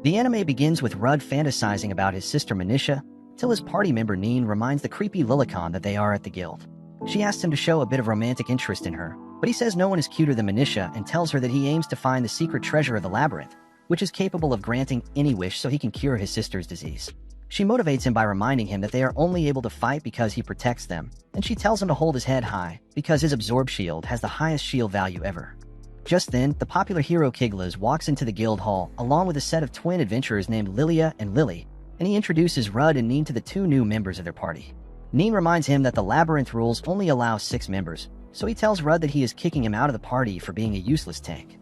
The anime begins with Rudd fantasizing about his sister Manisha, till his party member Neen reminds the creepy Lilicon that they are at the guild. She asks him to show a bit of romantic interest in her, but he says no one is cuter than Manisha and tells her that he aims to find the secret treasure of the labyrinth, which is capable of granting any wish so he can cure his sister's disease. She motivates him by reminding him that they are only able to fight because he protects them, and she tells him to hold his head high because his absorb shield has the highest shield value ever. Just then, the popular hero Kiglas walks into the guild hall along with a set of twin adventurers named Lilia and Lily, and he introduces Rudd and Neen to the two new members of their party. Neen reminds him that the labyrinth rules only allow 6 members, so he tells Rudd that he is kicking him out of the party for being a useless tank.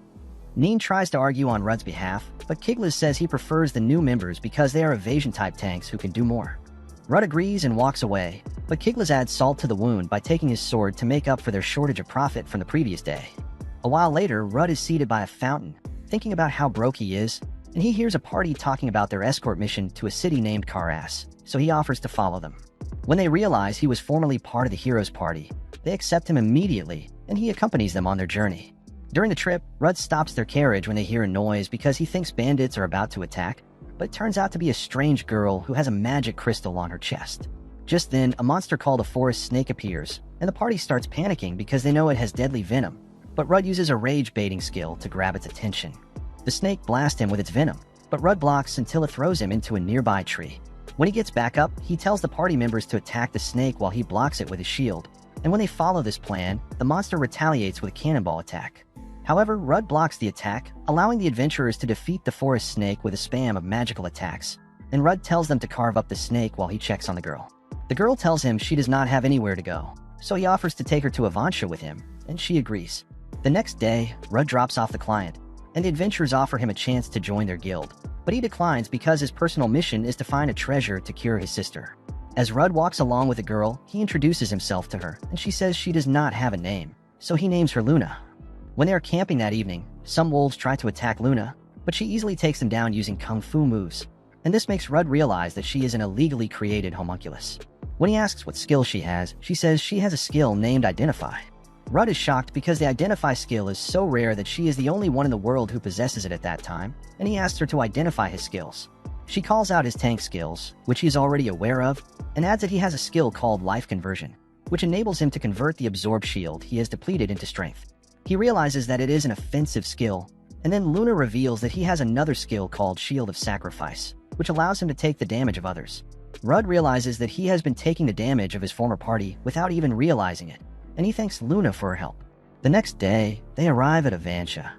Neen tries to argue on Rudd's behalf, but Kiglas says he prefers the new members because they are evasion-type tanks who can do more. Rudd agrees and walks away, but Kiglas adds salt to the wound by taking his sword to make up for their shortage of profit from the previous day. A while later, Rudd is seated by a fountain, thinking about how broke he is, and he hears a party talking about their escort mission to a city named Karas, so he offers to follow them. When they realize he was formerly part of the hero's party, they accept him immediately, and he accompanies them on their journey. During the trip, Rudd stops their carriage when they hear a noise because he thinks bandits are about to attack, but it turns out to be a strange girl who has a magic crystal on her chest. Just then, a monster called a forest snake appears, and the party starts panicking because they know it has deadly venom, but Rudd uses a rage-baiting skill to grab its attention. The snake blasts him with its venom, but Rudd blocks until it throws him into a nearby tree. When he gets back up, he tells the party members to attack the snake while he blocks it with his shield, and when they follow this plan, the monster retaliates with a cannonball attack. However, Rudd blocks the attack, allowing the adventurers to defeat the forest snake with a spam of magical attacks, and Rudd tells them to carve up the snake while he checks on the girl. The girl tells him she does not have anywhere to go, so he offers to take her to Avansha with him, and she agrees. The next day, Rudd drops off the client, and the adventurers offer him a chance to join their guild, but he declines because his personal mission is to find a treasure to cure his sister. As Rudd walks along with the girl, he introduces himself to her, and she says she does not have a name, so he names her Luna. When they are camping that evening, some wolves try to attack Luna, but she easily takes them down using kung fu moves, and this makes Rudd realize that she is an illegally created homunculus. When he asks what skill she has, she says she has a skill named Identify. Rudd is shocked because the Identify skill is so rare that she is the only one in the world who possesses it at that time, and he asks her to identify his skills. She calls out his tank skills, which he is already aware of, and adds that he has a skill called Life Conversion, which enables him to convert the absorbed shield he has depleted into strength. He realizes that it is an offensive skill, and then Luna reveals that he has another skill called Shield of Sacrifice, which allows him to take the damage of others. Rudd realizes that he has been taking the damage of his former party without even realizing it, and he thanks Luna for her help. The next day, they arrive at Avansha.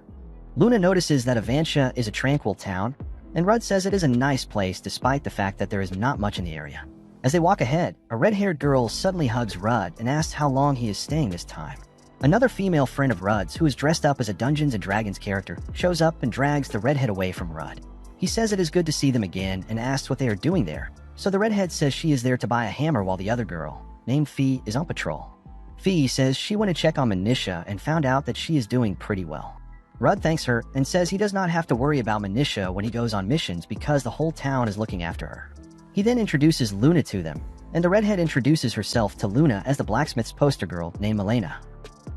Luna notices that Avansha is a tranquil town, and Rudd says it is a nice place despite the fact that there is not much in the area. As they walk ahead, a red-haired girl suddenly hugs Rudd and asks how long he is staying this time. Another female friend of Rudd's, who is dressed up as a Dungeons & Dragons character, shows up and drags the redhead away from Rudd. He says it is good to see them again and asks what they are doing there, so the redhead says she is there to buy a hammer while the other girl, named Fee, is on patrol. Fee says she went to check on Manisha and found out that she is doing pretty well. Rudd thanks her and says he does not have to worry about Manisha when he goes on missions because the whole town is looking after her. He then introduces Luna to them, and the redhead introduces herself to Luna as the blacksmith's poster girl named Milena.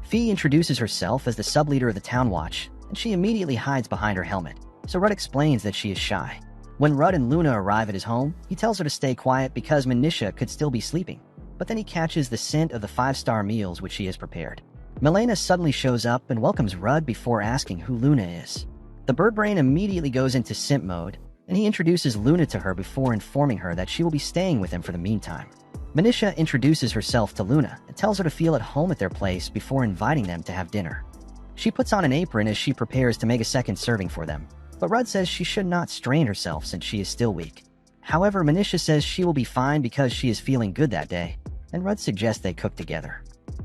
Fee introduces herself as the sub-leader of the town watch, and she immediately hides behind her helmet, so Rudd explains that she is shy. When Rudd and Luna arrive at his home, he tells her to stay quiet because Manisha could still be sleeping, but then he catches the scent of the 5-star meals which she has prepared. Milena suddenly shows up and welcomes Rudd before asking who Luna is. The bird brain immediately goes into simp mode, and he introduces Luna to her before informing her that she will be staying with him for the meantime. Manisha introduces herself to Luna and tells her to feel at home at their place before inviting them to have dinner. She puts on an apron as she prepares to make a second serving for them, but Rudd says she should not strain herself since she is still weak. However, Manisha says she will be fine because she is feeling good that day, and Rudd suggests they cook together.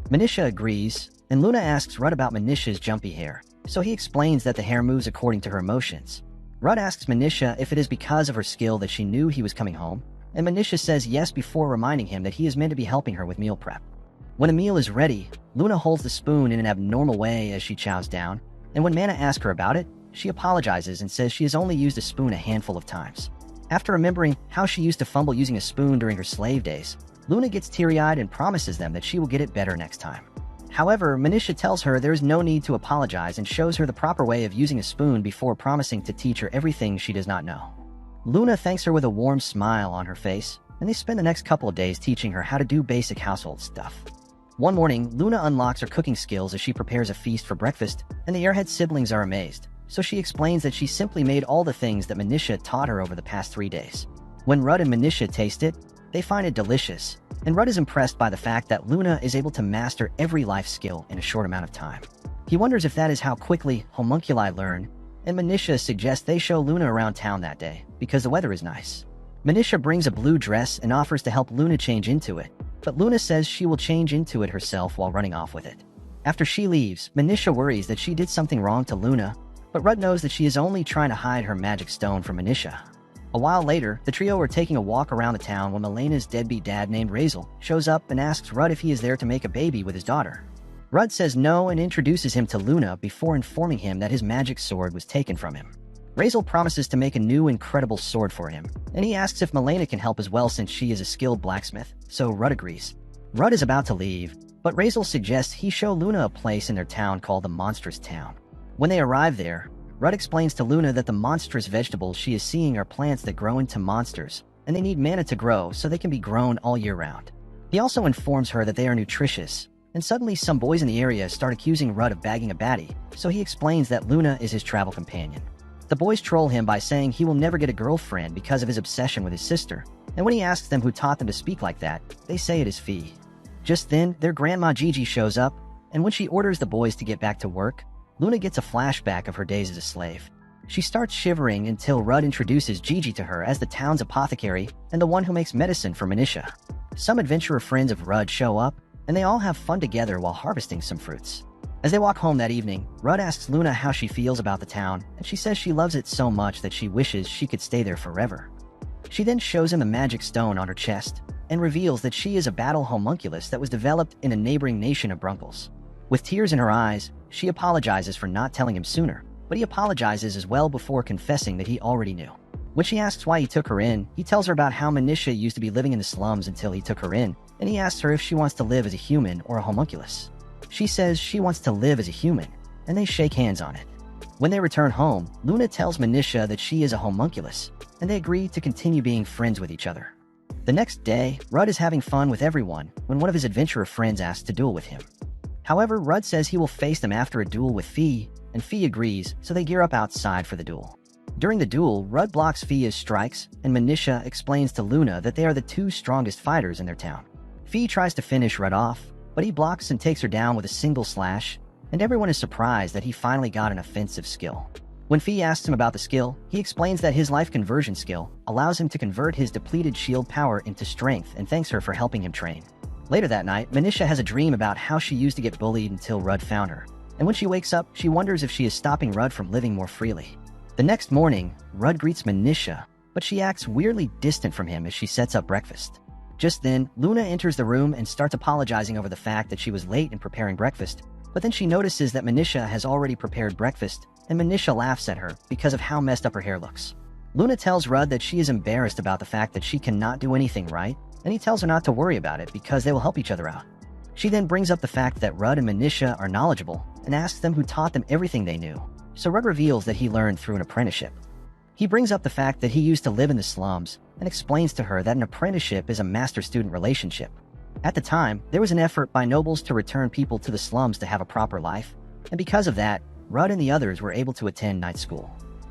Manisha agrees, and Luna asks Rudd about Manisha's jumpy hair, so he explains that the hair moves according to her emotions. Rudd asks Manisha if it is because of her skill that she knew he was coming home, and Manisha says yes before reminding him that he is meant to be helping her with meal prep. When a meal is ready, Luna holds the spoon in an abnormal way as she chows down, and when Mana asks her about it, she apologizes and says she has only used a spoon a handful of times. After remembering how she used to fumble using a spoon during her slave days, Luna gets teary-eyed and promises them that she will get it better next time. However, Manisha tells her there is no need to apologize and shows her the proper way of using a spoon before promising to teach her everything she does not know. Luna thanks her with a warm smile on her face, and they spend the next couple of days teaching her how to do basic household stuff. One morning, Luna unlocks her cooking skills as she prepares a feast for breakfast, and the airhead siblings are amazed, so she explains that she simply made all the things that Manisha taught her over the past 3 days. When Rudd and Manisha taste it, they find it delicious, and Rudd is impressed by the fact that Luna is able to master every life skill in a short amount of time. He wonders if that is how quickly homunculi learn, and Manisha suggests they show Luna around town that day, because the weather is nice. Manisha brings a blue dress and offers to help Luna change into it, but Luna says she will change into it herself while running off with it. After she leaves, Manisha worries that she did something wrong to Luna, but Rudd knows that she is only trying to hide her magic stone from Manisha. A while later, the trio are taking a walk around the town when Melena's deadbeat dad named Razel shows up and asks Rudd if he is there to make a baby with his daughter. Rudd says no and introduces him to Luna before informing him that his magic sword was taken from him. Razel promises to make a new incredible sword for him, and he asks if Melena can help as well since she is a skilled blacksmith, so Rudd agrees. Rudd is about to leave, but Razel suggests he show Luna a place in their town called the Monstrous Town. When they arrive there, Rudd explains to Luna that the monstrous vegetables she is seeing are plants that grow into monsters, and they need mana to grow so they can be grown all year round. He also informs her that they are nutritious, and suddenly some boys in the area start accusing Rudd of bagging a baddie, so he explains that Luna is his travel companion. The boys troll him by saying he will never get a girlfriend because of his obsession with his sister, and when he asks them who taught them to speak like that, they say it is Fee. Just then, their grandma Gigi shows up, and when she orders the boys to get back to work, Luna gets a flashback of her days as a slave. She starts shivering until Rudd introduces Gigi to her as the town's apothecary and the one who makes medicine for Manisha. Some adventurer friends of Rudd show up, and they all have fun together while harvesting some fruits. As they walk home that evening, Rudd asks Luna how she feels about the town, and she says she loves it so much that she wishes she could stay there forever. She then shows him the magic stone on her chest, and reveals that she is a battle homunculus that was developed in a neighboring nation of Brunkles. With tears in her eyes, she apologizes for not telling him sooner, but he apologizes as well before confessing that he already knew. When she asks why he took her in, he tells her about how Manisha used to be living in the slums until he took her in, and he asks her if she wants to live as a human or a homunculus. She says she wants to live as a human, and they shake hands on it. When they return home, Luna tells Manisha that she is a homunculus, and they agree to continue being friends with each other. The next day, Rudd is having fun with everyone when one of his adventurer friends asks to duel with him. However, Rudd says he will face them after a duel with Fee, and Fee agrees, so they gear up outside for the duel. During the duel, Rudd blocks Fee's strikes, and Manisha explains to Luna that they are the two strongest fighters in their town. Fee tries to finish Rudd off, but he blocks and takes her down with a single slash, and everyone is surprised that he finally got an offensive skill. When Fee asks him about the skill, he explains that his life conversion skill allows him to convert his depleted shield power into strength and thanks her for helping him train. Later that night, Manisha has a dream about how she used to get bullied until Rudd found her, and when she wakes up, she wonders if she is stopping Rudd from living more freely. The next morning, Rudd greets Manisha, but she acts weirdly distant from him as she sets up breakfast. Just then, Luna enters the room and starts apologizing over the fact that she was late in preparing breakfast, but then she notices that Manisha has already prepared breakfast, and Manisha laughs at her because of how messed up her hair looks. Luna tells Rudd that she is embarrassed about the fact that she cannot do anything right, and he tells her not to worry about it because they will help each other out. She then brings up the fact that Rudd and Manisha are knowledgeable and asks them who taught them everything they knew, so Rudd reveals that he learned through an apprenticeship. He brings up the fact that he used to live in the slums and explains to her that an apprenticeship is a master-student relationship. At the time, there was an effort by nobles to return people to the slums to have a proper life, and because of that, Rudd and the others were able to attend night school.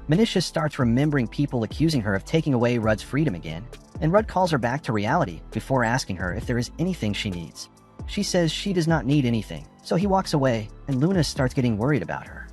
Manisha starts remembering people accusing her of taking away Rudd's freedom again, and Rudd calls her back to reality before asking her if there is anything she needs. She says she does not need anything, so he walks away, and Luna starts getting worried about her.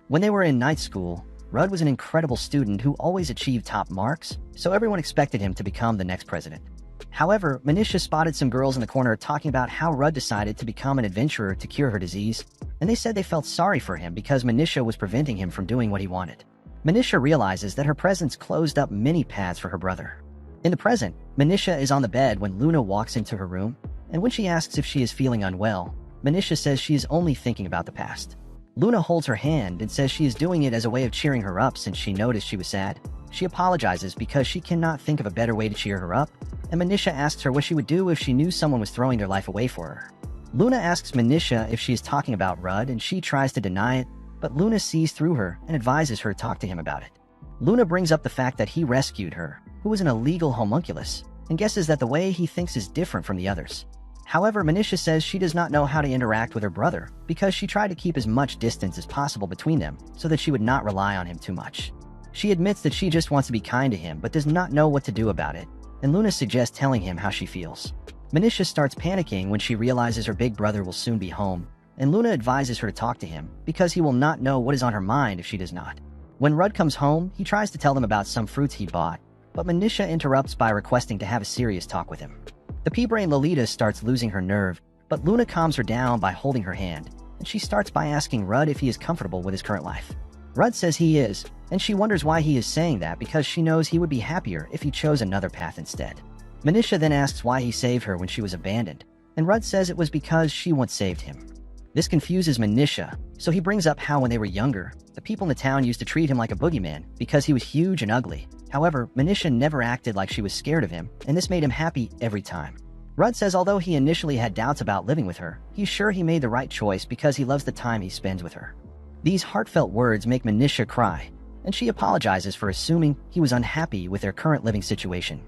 When they were in night school, Rudd was an incredible student who always achieved top marks, so everyone expected him to become the next president. However, Manisha spotted some girls in the corner talking about how Rudd decided to become an adventurer to cure her disease, and they said they felt sorry for him because Manisha was preventing him from doing what he wanted. Manisha realizes that her presence closed up many paths for her brother. In the present, Manisha is on the bed when Luna walks into her room, and when she asks if she is feeling unwell, Manisha says she is only thinking about the past. Luna holds her hand and says she is doing it as a way of cheering her up since she noticed she was sad. She apologizes because she cannot think of a better way to cheer her up, and Manisha asks her what she would do if she knew someone was throwing their life away for her. Luna asks Manisha if she is talking about Rudd, and she tries to deny it, but Luna sees through her and advises her to talk to him about it. Luna brings up the fact that he rescued her, who was an illegal homunculus, and guesses that the way he thinks is different from the others. However, Manisha says she does not know how to interact with her brother because she tried to keep as much distance as possible between them so that she would not rely on him too much. She admits that she just wants to be kind to him but does not know what to do about it, and Luna suggests telling him how she feels. Manisha starts panicking when she realizes her big brother will soon be home, and Luna advises her to talk to him because he will not know what is on her mind if she does not. When Rudd comes home, he tries to tell them about some fruits he bought, but Manisha interrupts by requesting to have a serious talk with him. The pea-brain Lolita starts losing her nerve, but Luna calms her down by holding her hand, and she starts by asking Rudd if he is comfortable with his current life. Rudd says he is, and she wonders why he is saying that because she knows he would be happier if he chose another path instead. Manisha then asks why he saved her when she was abandoned, and Rudd says it was because she once saved him. This confuses Manisha, so he brings up how when they were younger, the people in the town used to treat him like a boogeyman because he was huge and ugly. However, Manisha never acted like she was scared of him, and this made him happy every time. Rudd says although he initially had doubts about living with her, he's sure he made the right choice because he loves the time he spends with her. These heartfelt words make Manisha cry, and she apologizes for assuming he was unhappy with their current living situation.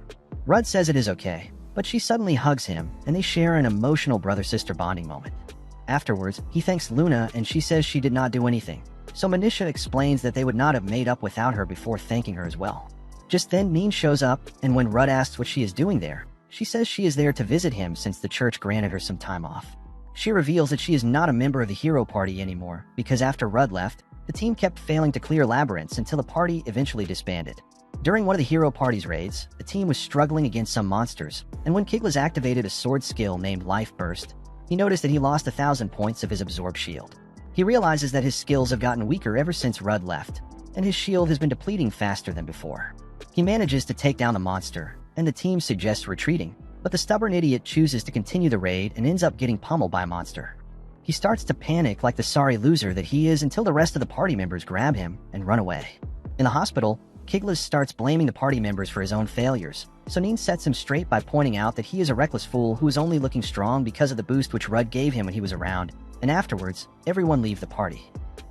Rudd says it is okay, but she suddenly hugs him, and they share an emotional brother-sister bonding moment. Afterwards, he thanks Luna, and she says she did not do anything, so Manisha explains that they would not have made up without her before thanking her as well. Just then, Neen shows up, and when Rudd asks what she is doing there, she says she is there to visit him since the church granted her some time off. She reveals that she is not a member of the hero party anymore because after Rudd left, the team kept failing to clear labyrinths until the party eventually disbanded. During one of the hero party's raids, the team was struggling against some monsters, and when Kiglas activated a sword skill named Life Burst, he noticed that he lost 1,000 points of his absorb shield. He realizes that his skills have gotten weaker ever since Rudd left, and his shield has been depleting faster than before. He manages to take down the monster, and the team suggests retreating, but the stubborn idiot chooses to continue the raid and ends up getting pummeled by a monster. He starts to panic like the sorry loser that he is until the rest of the party members grab him and run away. In the hospital, Kiglas starts blaming the party members for his own failures, so Neen sets him straight by pointing out that he is a reckless fool who is only looking strong because of the boost which Rudd gave him when he was around, and afterwards, everyone leave the party.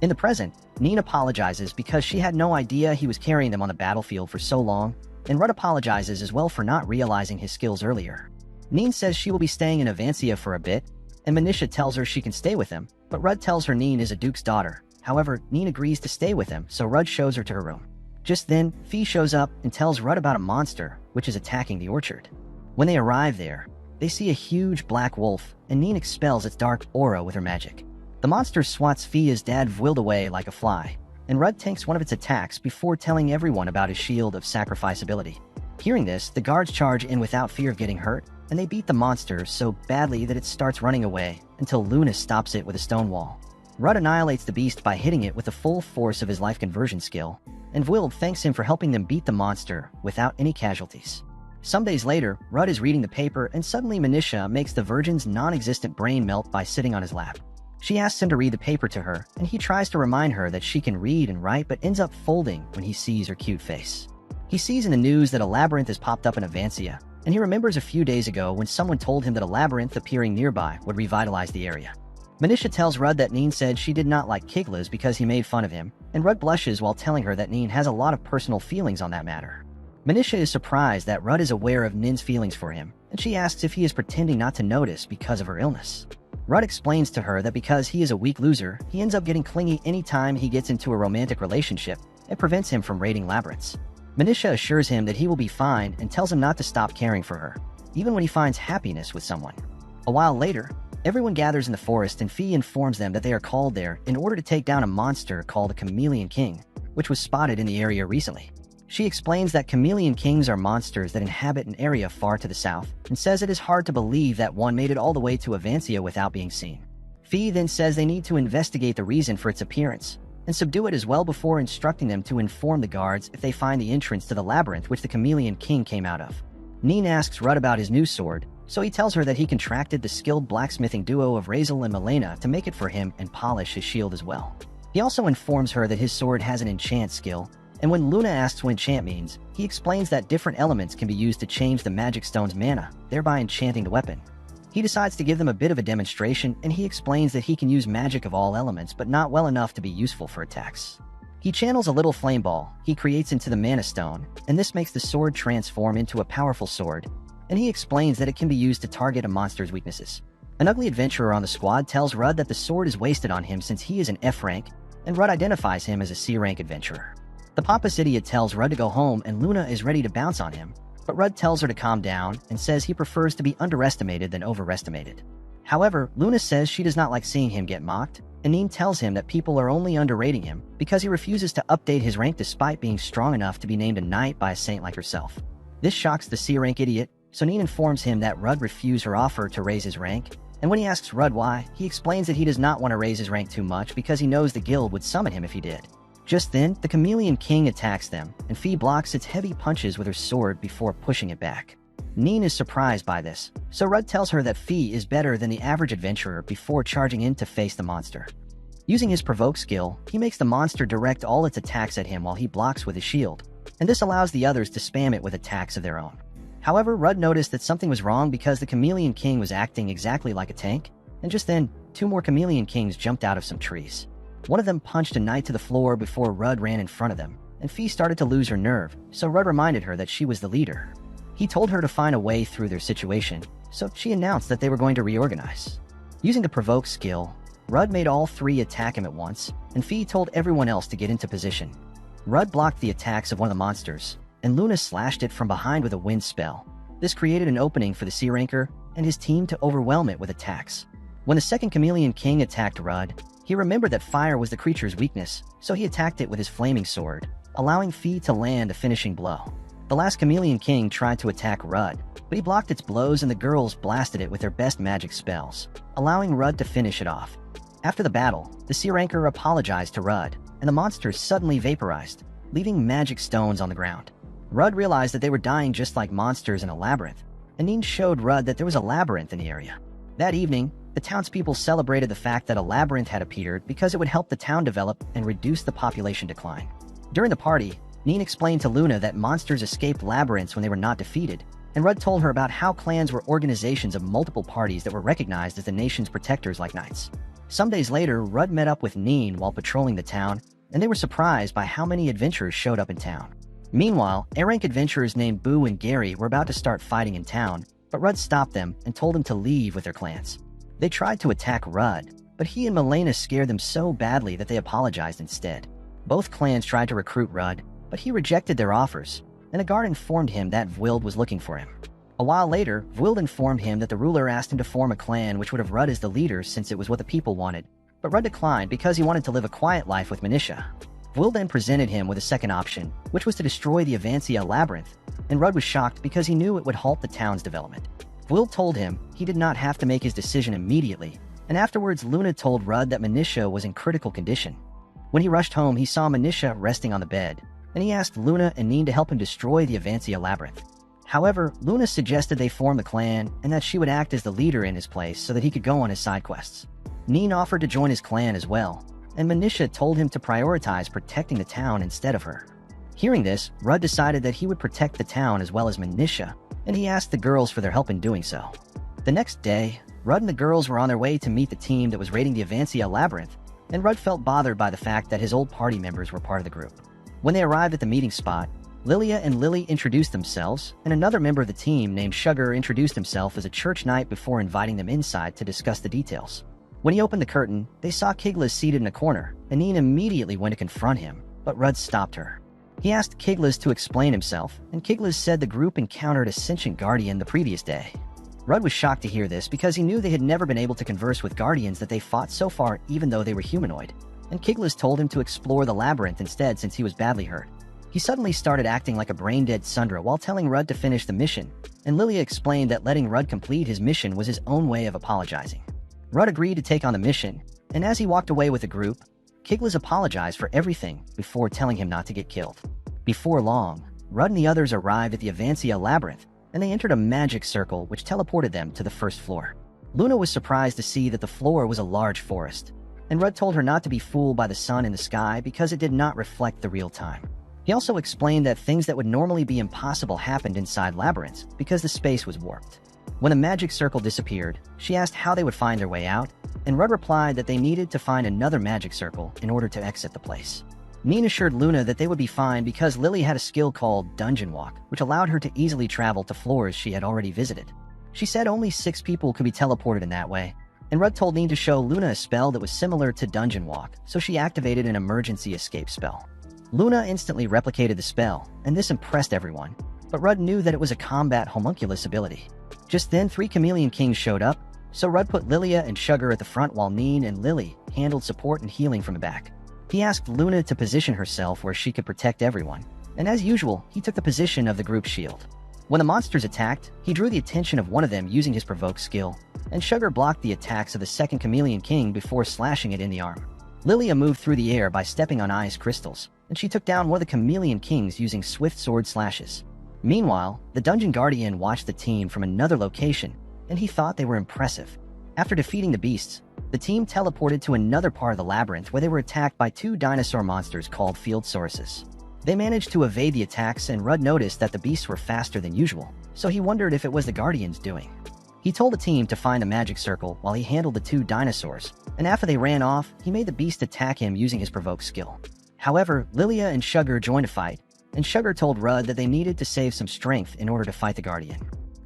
In the present, Neen apologizes because she had no idea he was carrying them on the battlefield for so long, and Rudd apologizes as well for not realizing his skills earlier. Neen says she will be staying in Avancia for a bit, and Manisha tells her she can stay with him, but Rudd tells her Neen is a duke's daughter. However, Neen agrees to stay with him, so Rudd shows her to her room. Just then, Fee shows up and tells Rudd about a monster which is attacking the orchard. When they arrive there, they see a huge black wolf, and Neen expels its dark aura with her magic. The monster swats Fee as dad Vwiled away like a fly, and Rudd tanks one of its attacks before telling everyone about his shield of sacrifice ability. Hearing this, the guards charge in without fear of getting hurt, and they beat the monster so badly that it starts running away until Luna stops it with a stone wall. Rudd annihilates the beast by hitting it with the full force of his life conversion skill, and Vwiled thanks him for helping them beat the monster without any casualties. Some days later, Rudd is reading the paper and suddenly Manisha makes the Virgin's non-existent brain melt by sitting on his lap. She asks him to read the paper to her, and he tries to remind her that she can read and write but ends up folding when he sees her cute face. He sees in the news that a labyrinth has popped up in Avancia, and he remembers a few days ago when someone told him that a labyrinth appearing nearby would revitalize the area. Manisha tells Rudd that Neen said she did not like Kiglas because he made fun of him, and Rudd blushes while telling her that Neen has a lot of personal feelings on that matter. Manisha is surprised that Rudd is aware of Nin's feelings for him, and she asks if he is pretending not to notice because of her illness. Rudd explains to her that because he is a weak loser, he ends up getting clingy anytime he gets into a romantic relationship and prevents him from raiding labyrinths. Manisha assures him that he will be fine and tells him not to stop caring for her, even when he finds happiness with someone. A while later, everyone gathers in the forest and Fee informs them that they are called there in order to take down a monster called a Chameleon King, which was spotted in the area recently. She explains that Chameleon Kings are monsters that inhabit an area far to the south, and says it is hard to believe that one made it all the way to Avancia without being seen. Fee then says they need to investigate the reason for its appearance, and subdue it as well before instructing them to inform the guards if they find the entrance to the labyrinth which the Chameleon King came out of. Neen asks Rudd about his new sword, so he tells her that he contracted the skilled blacksmithing duo of Razel and Milena to make it for him and polish his shield as well. He also informs her that his sword has an enchant skill, and when Luna asks what enchant means, he explains that different elements can be used to change the magic stone's mana, thereby enchanting the weapon. He decides to give them a bit of a demonstration, and he explains that he can use magic of all elements but not well enough to be useful for attacks. He channels a little flame ball he creates into the mana stone, and this makes the sword transform into a powerful sword, and he explains that it can be used to target a monster's weaknesses. An ugly adventurer on the squad tells Rudd that the sword is wasted on him since he is an F rank, and Rudd identifies him as a C rank adventurer. The pompous idiot tells Rudd to go home, and Luna is ready to bounce on him, but Rudd tells her to calm down and says he prefers to be underestimated than overestimated. However, Luna says she does not like seeing him get mocked, and Neen tells him that people are only underrating him because he refuses to update his rank despite being strong enough to be named a knight by a saint like herself. This shocks the C rank idiot, so Neen informs him that Rudd refused her offer to raise his rank, and when he asks Rudd why, he explains that he does not want to raise his rank too much because he knows the guild would summon him if he did. Just then, the Chameleon King attacks them, and Fee blocks its heavy punches with her sword before pushing it back. Neen is surprised by this, so Rudd tells her that Fee is better than the average adventurer before charging in to face the monster. Using his provoke skill, he makes the monster direct all its attacks at him while he blocks with his shield, and this allows the others to spam it with attacks of their own. However, Rudd noticed that something was wrong because the Chameleon King was acting exactly like a tank, and just then, 2 more Chameleon Kings jumped out of some trees. One of them punched a knight to the floor before Rudd ran in front of them, and Fee started to lose her nerve, so Rudd reminded her that she was the leader. He told her to find a way through their situation, so she announced that they were going to reorganize. Using the provoke skill, Rudd made all 3 attack him at once, and Fee told everyone else to get into position. Rudd blocked the attacks of one of the monsters, and Luna slashed it from behind with a wind spell. This created an opening for the C-ranker and his team to overwhelm it with attacks. When the second Chameleon King attacked Rudd, he remembered that fire was the creature's weakness, so he attacked it with his flaming sword, allowing Fee to land a finishing blow. The last Chameleon King tried to attack Rudd, but he blocked its blows and the girls blasted it with their best magic spells, allowing Rudd to finish it off. After the battle, the C-ranker apologized to Rudd, and the monsters suddenly vaporized, leaving magic stones on the ground. Rudd realized that they were dying just like monsters in a labyrinth, and Neen showed Rudd that there was a labyrinth in the area. That evening, the townspeople celebrated the fact that a labyrinth had appeared because it would help the town develop and reduce the population decline. During the party, Neen explained to Luna that monsters escaped labyrinths when they were not defeated, and Rudd told her about how clans were organizations of multiple parties that were recognized as the nation's protectors like knights. Some days later, Rudd met up with Neen while patrolling the town, and they were surprised by how many adventurers showed up in town. Meanwhile, A-rank adventurers named Boo and Gary were about to start fighting in town, but Rudd stopped them and told them to leave with their clans. They tried to attack Rudd, but he and Milena scared them so badly that they apologized instead. Both clans tried to recruit Rudd, but he rejected their offers, and a guard informed him that Vwild was looking for him. A while later, Vwild informed him that the ruler asked him to form a clan which would have Rudd as the leader since it was what the people wanted, but Rudd declined because he wanted to live a quiet life with Manisha. Vwild then presented him with a second option, which was to destroy the Avancia labyrinth, and Rudd was shocked because he knew it would halt the town's development. Vwild told him he did not have to make his decision immediately, and afterwards Luna told Rudd that Manisha was in critical condition. When he rushed home, he saw Manisha resting on the bed, and he asked Luna and Neen to help him destroy the Avancia labyrinth. However, Luna suggested they form a clan and that she would act as the leader in his place so that he could go on his side quests. Neen offered to join his clan as well, and Manisha told him to prioritize protecting the town instead of her. Hearing this, Rudd decided that he would protect the town as well as Manisha, and he asked the girls for their help in doing so. The next day, Rudd and the girls were on their way to meet the team that was raiding the Avancia labyrinth, and Rudd felt bothered by the fact that his old party members were part of the group. When they arrived at the meeting spot, Lilia and Lily introduced themselves, and another member of the team named Sugar introduced himself as a church knight before inviting them inside to discuss the details. When he opened the curtain, they saw Kiglas seated in a corner, and Neen immediately went to confront him, but Rudd stopped her. He asked Kiglas to explain himself, and Kiglas said the group encountered a sentient guardian the previous day. Rudd was shocked to hear this because he knew they had never been able to converse with guardians that they fought so far even though they were humanoid, and Kiglas told him to explore the labyrinth instead since he was badly hurt. He suddenly started acting like a brain-dead Sundra while telling Rudd to finish the mission, and Lilia explained that letting Rudd complete his mission was his own way of apologizing. Rudd agreed to take on the mission, and as he walked away with the group, Kiglas apologized for everything before telling him not to get killed. Before long, Rudd and the others arrived at the Avancia labyrinth, and they entered a magic circle which teleported them to the first floor. Luna was surprised to see that the floor was a large forest, and Rudd told her not to be fooled by the sun in the sky because it did not reflect the real time. He also explained that things that would normally be impossible happened inside labyrinths because the space was warped. When the magic circle disappeared, she asked how they would find their way out, and Rudd replied that they needed to find another magic circle in order to exit the place. Neen assured Luna that they would be fine because Lily had a skill called Dungeon Walk, which allowed her to easily travel to floors she had already visited. She said only 6 people could be teleported in that way, and Rudd told Neen to show Luna a spell that was similar to Dungeon Walk, so she activated an emergency escape spell. Luna instantly replicated the spell, and this impressed everyone, but Rudd knew that it was a combat homunculus ability. Just then, 3 chameleon kings showed up, so Rudd put Lilia and Sugar at the front while Neen and Lily handled support and healing from the back. He asked Luna to position herself where she could protect everyone, and as usual, he took the position of the group's shield. When the monsters attacked, he drew the attention of one of them using his provoke skill, and Sugar blocked the attacks of the second chameleon king before slashing it in the arm. Lilia moved through the air by stepping on ice crystals, and she took down one of the chameleon kings using swift sword slashes. Meanwhile, the Dungeon Guardian watched the team from another location, and he thought they were impressive. After defeating the beasts, the team teleported to another part of the labyrinth where they were attacked by 2 dinosaur monsters called Fieldsauruses. They managed to evade the attacks, and Rudd noticed that the beasts were faster than usual, so he wondered if it was the Guardians' doing. He told the team to find the magic circle while he handled the 2 dinosaurs, and after they ran off, he made the beast attack him using his provoke skill. However, Lilia and Sugar joined a fight, and Sugar told Rudd that they needed to save some strength in order to fight the Guardian.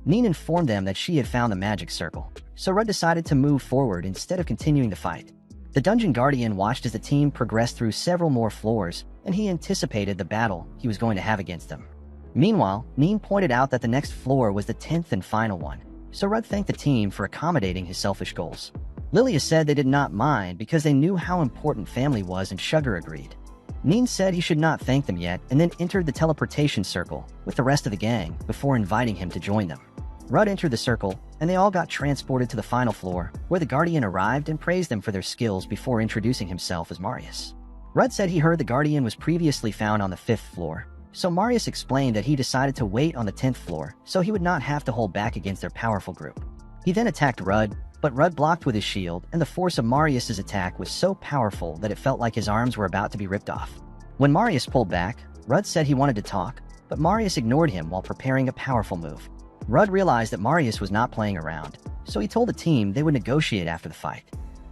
Neen informed them that she had found the magic circle, so Rudd decided to move forward instead of continuing the fight. The Dungeon Guardian watched as the team progressed through several more floors, and he anticipated the battle he was going to have against them. Meanwhile, Neen pointed out that the next floor was the 10th and final one, so Rudd thanked the team for accommodating his selfish goals. Lilia said they did not mind because they knew how important family was, and Sugar agreed. Neen said he should not thank them yet and then entered the teleportation circle with the rest of the gang before inviting him to join them. Rudd entered the circle, and they all got transported to the final floor, where the Guardian arrived and praised them for their skills before introducing himself as Marius. Rudd said he heard the Guardian was previously found on the 5th floor, so Marius explained that he decided to wait on the 10th floor so he would not have to hold back against their powerful group. He then attacked Rudd, but Rudd blocked with his shield, and the force of Marius's attack was so powerful that it felt like his arms were about to be ripped off. When Marius pulled back, Rudd said he wanted to talk, but Marius ignored him while preparing a powerful move. Rudd realized that Marius was not playing around, so he told the team they would negotiate after the fight.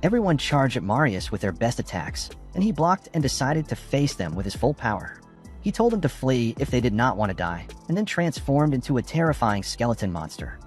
Everyone charged at Marius with their best attacks, and he blocked and decided to face them with his full power. He told them to flee if they did not want to die, and then transformed into a terrifying skeleton monster.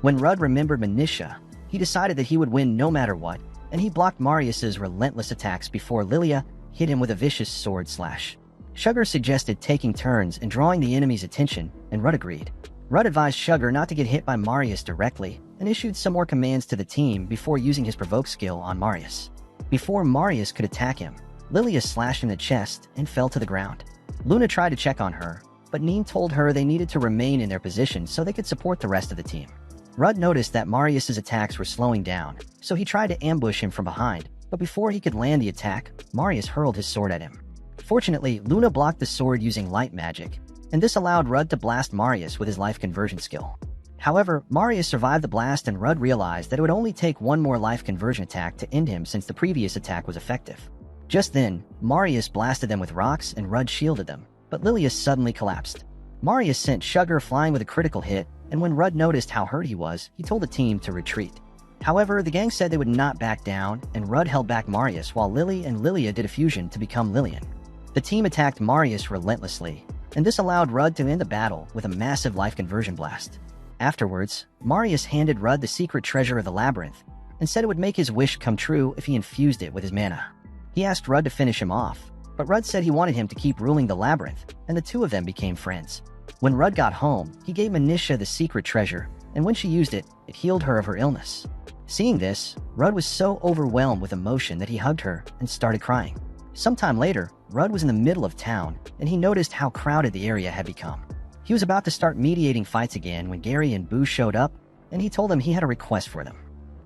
When Rudd remembered Manitia, he decided that he would win no matter what, and he blocked Marius's relentless attacks before Lilia hit him with a vicious sword slash. Sugar suggested taking turns and drawing the enemy's attention, and Rudd agreed. Rudd advised Sugar not to get hit by Marius directly, and issued some more commands to the team before using his provoke skill on Marius. Before Marius could attack him, Lilia slashed him in the chest and fell to the ground. Luna tried to check on her, but Neen told her they needed to remain in their position so they could support the rest of the team. Rudd noticed that Marius's attacks were slowing down, so he tried to ambush him from behind, but before he could land the attack, Marius hurled his sword at him. Fortunately, Luna blocked the sword using light magic, and this allowed Rudd to blast Marius with his life conversion skill. However, Marius survived the blast, and Rudd realized that it would only take one more life conversion attack to end him since the previous attack was effective. Just then, Marius blasted them with rocks and Rudd shielded them, but Lilia suddenly collapsed. Marius sent Sugar flying with a critical hit, and when Rudd noticed how hurt he was, he told the team to retreat. However, the gang said they would not back down, and Rudd held back Marius while Lily and Lilia did a fusion to become Lilian. The team attacked Marius relentlessly, and this allowed Rudd to end the battle with a massive life conversion blast. Afterwards, Marius handed Rudd the secret treasure of the labyrinth and said it would make his wish come true if he infused it with his mana. He asked Rudd to finish him off, but Rudd said he wanted him to keep ruling the labyrinth, and the two of them became friends. When Rudd got home, he gave Manitia the secret treasure, and when she used it, it healed her of her illness. Seeing this, Rudd was so overwhelmed with emotion that he hugged her and started crying. Sometime later, Rudd was in the middle of town, and he noticed how crowded the area had become. He was about to start mediating fights again when Gary and Boo showed up, and he told them he had a request for them.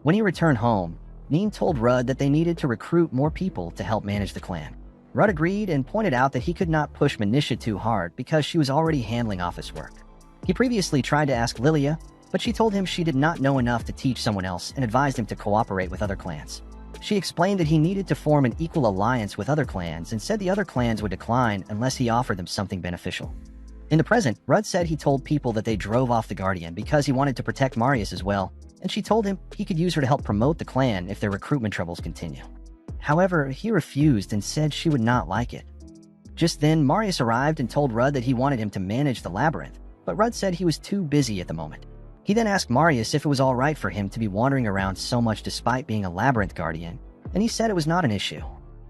When he returned home, Neen told Rudd that they needed to recruit more people to help manage the clan. Rudd agreed and pointed out that he could not push Manitia too hard because she was already handling office work. He previously tried to ask Lilia, but she told him she did not know enough to teach someone else and advised him to cooperate with other clans. She explained that he needed to form an equal alliance with other clans and said the other clans would decline unless he offered them something beneficial. In the present, Rudd said he told people that they drove off the Guardian because he wanted to protect Marius as well, and she told him he could use her to help promote the clan if their recruitment troubles continue. However, he refused and said she would not like it. Just then, Marius arrived and told Rudd that he wanted him to manage the labyrinth, but Rudd said he was too busy at the moment. He then asked Marius if it was alright for him to be wandering around so much despite being a labyrinth guardian, and he said it was not an issue.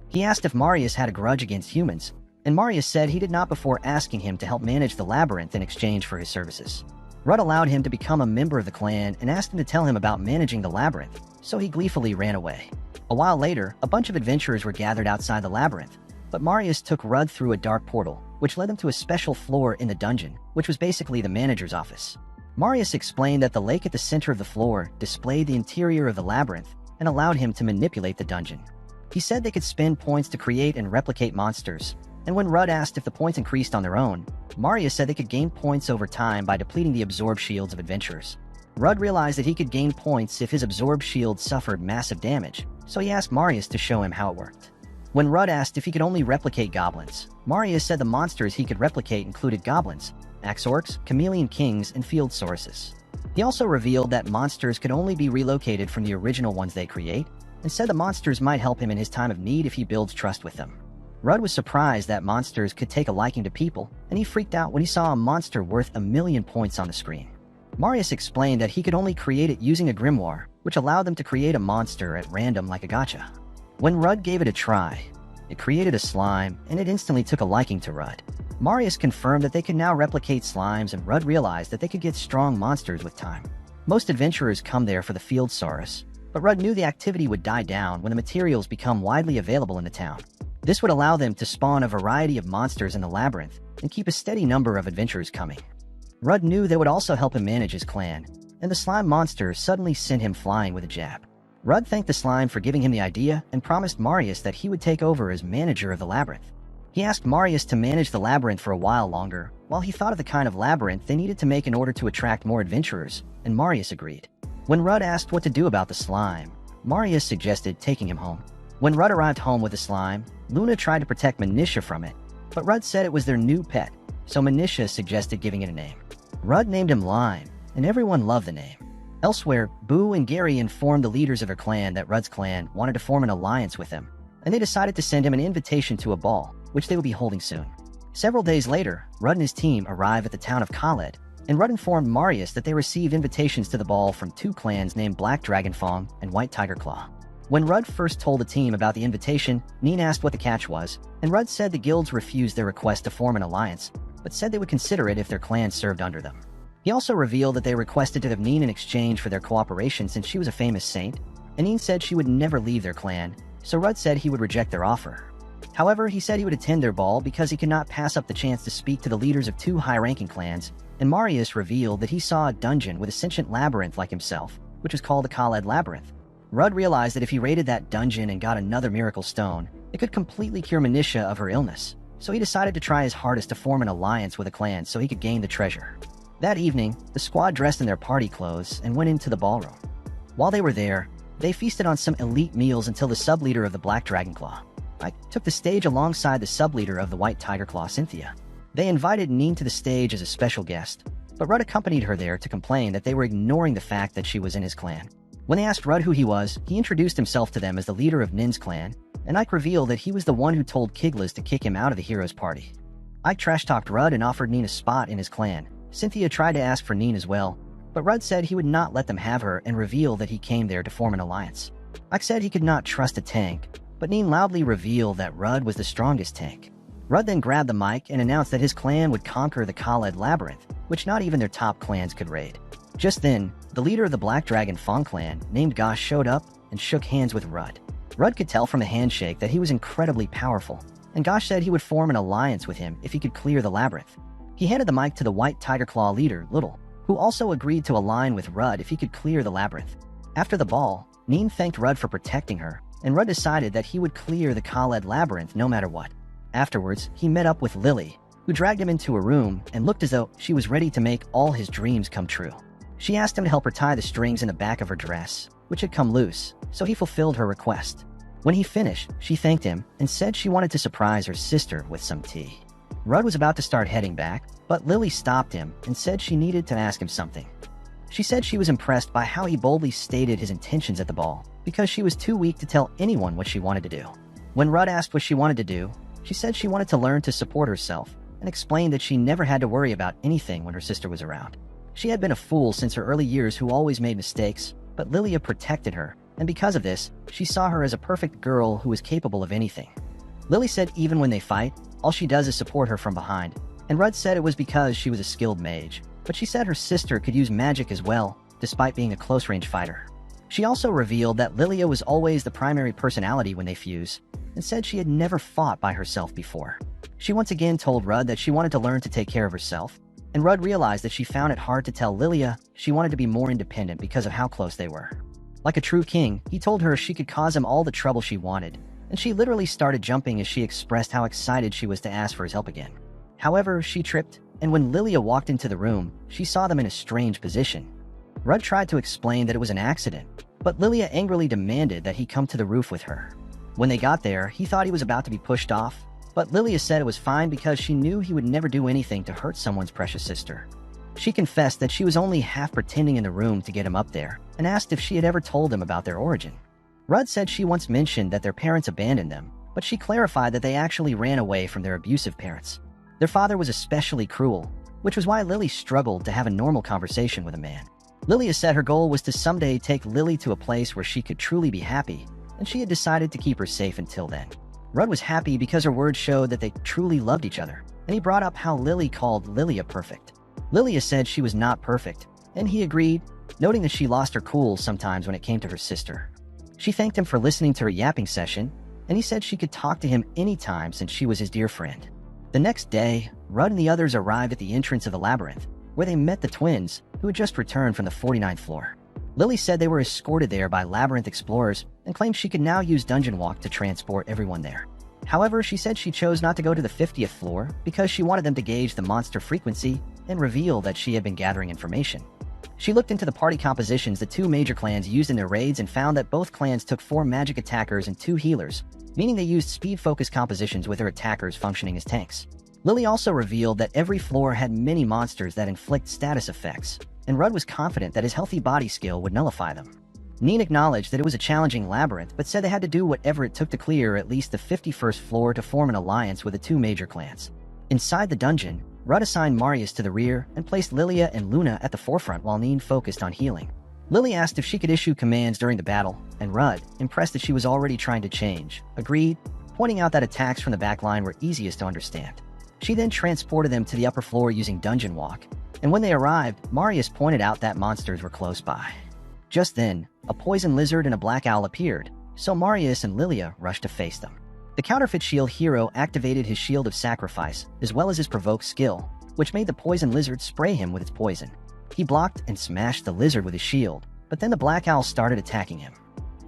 He asked if Marius had a grudge against humans, and Marius said he did not before asking him to help manage the labyrinth in exchange for his services. Rudd allowed him to become a member of the clan and asked him to tell him about managing the labyrinth, so he gleefully ran away. A while later, a bunch of adventurers were gathered outside the labyrinth, but Marius took Rudd through a dark portal, which led them to a special floor in the dungeon, which was basically the manager's office. Marius explained that the lake at the center of the floor displayed the interior of the labyrinth and allowed him to manipulate the dungeon. He said they could spend points to create and replicate monsters, and when Rudd asked if the points increased on their own, Marius said they could gain points over time by depleting the absorb shields of adventurers. Rudd realized that he could gain points if his absorb shield suffered massive damage, so he asked Marius to show him how it worked. When Rudd asked if he could only replicate goblins, Marius said the monsters he could replicate included goblins, axe orcs, chameleon kings, and field sauruses. He also revealed that monsters could only be relocated from the original ones they create, and said the monsters might help him in his time of need if he builds trust with them. Rudd was surprised that monsters could take a liking to people, and he freaked out when he saw a monster worth 1,000,000 points on the screen. Marius explained that he could only create it using a grimoire, which allowed them to create a monster at random like a gacha. When Rudd gave it a try, it created a slime, and it instantly took a liking to Rudd. Marius confirmed that they could now replicate slimes, and Rudd realized that they could get strong monsters with time. Most adventurers come there for the field saurus, but Rudd knew the activity would die down when the materials become widely available in the town. This would allow them to spawn a variety of monsters in the labyrinth and keep a steady number of adventurers coming. Rudd knew they would also help him manage his clan, and the slime monster suddenly sent him flying with a jab. Rudd thanked the slime for giving him the idea and promised Marius that he would take over as manager of the labyrinth. He asked Marius to manage the labyrinth for a while longer, while he thought of the kind of labyrinth they needed to make in order to attract more adventurers, and Marius agreed. When Rudd asked what to do about the slime, Marius suggested taking him home. When Rudd arrived home with the slime, Luna tried to protect Manisha from it, but Rudd said it was their new pet, so Manisha suggested giving it a name. Rudd named him Lime, and everyone loved the name. Elsewhere, Boo and Gary informed the leaders of their clan that Rudd's clan wanted to form an alliance with them, and they decided to send him an invitation to a ball, which they would be holding soon. Several days later, Rudd and his team arrive at the town of Khaled, and Rudd informed Marius that they received invitations to the ball from two clans named Black Dragon Fong and White Tiger Claw. When Rudd first told the team about the invitation, Neen asked what the catch was, and Rudd said the guilds refused their request to form an alliance, but said they would consider it if their clan served under them. He also revealed that they requested to have Neen in exchange for their cooperation since she was a famous saint, and Neen said she would never leave their clan, so Rudd said he would reject their offer. However, he said he would attend their ball because he could not pass up the chance to speak to the leaders of two high-ranking clans, and Marius revealed that he saw a dungeon with a sentient labyrinth like himself, which was called the Khaled Labyrinth. Rudd realized that if he raided that dungeon and got another miracle stone, it could completely cure Manisha of her illness, so he decided to try his hardest to form an alliance with a clan so he could gain the treasure. That evening, the squad dressed in their party clothes and went into the ballroom. While they were there, they feasted on some elite meals until the sub-leader of the Black Dragon Claw, Ike, took the stage alongside the sub-leader of the White Tiger Claw, Cynthia. They invited Neen to the stage as a special guest, but Rudd accompanied her there to complain that they were ignoring the fact that she was in his clan. When they asked Rudd who he was, he introduced himself to them as the leader of Nin's clan, and Ike revealed that he was the one who told Kiglas to kick him out of the hero's party. Ike trash-talked Rudd and offered Neen a spot in his clan. Cynthia tried to ask for Neen as well, but Rudd said he would not let them have her and revealed that he came there to form an alliance. Ike said he could not trust a tank, but Neen loudly revealed that Rudd was the strongest tank. Rudd then grabbed the mic and announced that his clan would conquer the Khaled Labyrinth, which not even their top clans could raid. Just then, the leader of the Black Dragon Fong clan, named Gosh, showed up and shook hands with Rudd. Rudd could tell from the handshake that he was incredibly powerful, and Gosh said he would form an alliance with him if he could clear the labyrinth. He handed the mic to the White Tiger Claw leader, Little, who also agreed to align with Rudd if he could clear the labyrinth. After the ball, Neen thanked Rudd for protecting her, and Rudd decided that he would clear the Khaled Labyrinth no matter what. Afterwards, he met up with Lily, who dragged him into a room and looked as though she was ready to make all his dreams come true. She asked him to help her tie the strings in the back of her dress, which had come loose, so he fulfilled her request. When he finished, she thanked him and said she wanted to surprise her sister with some tea. Rudd was about to start heading back, but Lily stopped him and said she needed to ask him something. She said she was impressed by how he boldly stated his intentions at the ball, because she was too weak to tell anyone what she wanted to do. When Rudd asked what she wanted to do, she said she wanted to learn to support herself and explained that she never had to worry about anything when her sister was around. She had been a fool since her early years who always made mistakes, but Lilia protected her, and because of this, she saw her as a perfect girl who was capable of anything. Lily said even when they fight, all she does is support her from behind, and Rudd said it was because she was a skilled mage, but she said her sister could use magic as well, despite being a close-range fighter. She also revealed that Lilia was always the primary personality when they fuse, and said she had never fought by herself before. She once again told Rudd that she wanted to learn to take care of herself, and Rudd realized that she found it hard to tell Lilia she wanted to be more independent because of how close they were. Like a true king, he told her she could cause him all the trouble she wanted, and she literally started jumping as she expressed how excited she was to ask for his help again. However, she tripped, and when Lilia walked into the room, she saw them in a strange position. Rudd tried to explain that it was an accident, but Lilia angrily demanded that he come to the roof with her. When they got there, he thought he was about to be pushed off, but Lilia said it was fine because she knew he would never do anything to hurt someone's precious sister. She confessed that she was only half pretending in the room to get him up there, and asked if she had ever told him about their origin. Rudd said she once mentioned that their parents abandoned them, but she clarified that they actually ran away from their abusive parents. Their father was especially cruel, which was why Lily struggled to have a normal conversation with a man. Lilia said her goal was to someday take Lily to a place where she could truly be happy, and she had decided to keep her safe until then. Rudd was happy because her words showed that they truly loved each other, and he brought up how Lily called Lilia perfect. Lilia said she was not perfect, and he agreed, noting that she lost her cool sometimes when it came to her sister. She thanked him for listening to her yapping session, and he said she could talk to him anytime since she was his dear friend. The next day, Rudd and the others arrived at the entrance of the labyrinth, where they met the twins, who had just returned from the 49th floor. Lily said they were escorted there by labyrinth explorers and claimed she could now use Dungeon Walk to transport everyone there. However, she said she chose not to go to the 50th floor because she wanted them to gauge the monster frequency and reveal that she had been gathering information. She looked into the party compositions the two major clans used in their raids and found that both clans took 4 magic attackers and 2 healers, meaning they used speed-focused compositions with their attackers functioning as tanks. Lily also revealed that every floor had many monsters that inflict status effects, and Rudd was confident that his healthy body skill would nullify them. Neen acknowledged that it was a challenging labyrinth, but said they had to do whatever it took to clear at least the 51st floor to form an alliance with the 2 major clans. Inside the dungeon, Rudd assigned Marius to the rear and placed Lilia and Luna at the forefront while Neen focused on healing. Lily asked if she could issue commands during the battle, and Rudd, impressed that she was already trying to change, agreed, pointing out that attacks from the backline were easiest to understand. She then transported them to the upper floor using Dungeon Walk, and when they arrived, Marius pointed out that monsters were close by. Just then, a poison lizard and a black owl appeared, so Marius and Lilia rushed to face them. The counterfeit shield hero activated his shield of sacrifice, as well as his provoke skill, which made the poison lizard spray him with its poison. He blocked and smashed the lizard with his shield, but then the black owl started attacking him.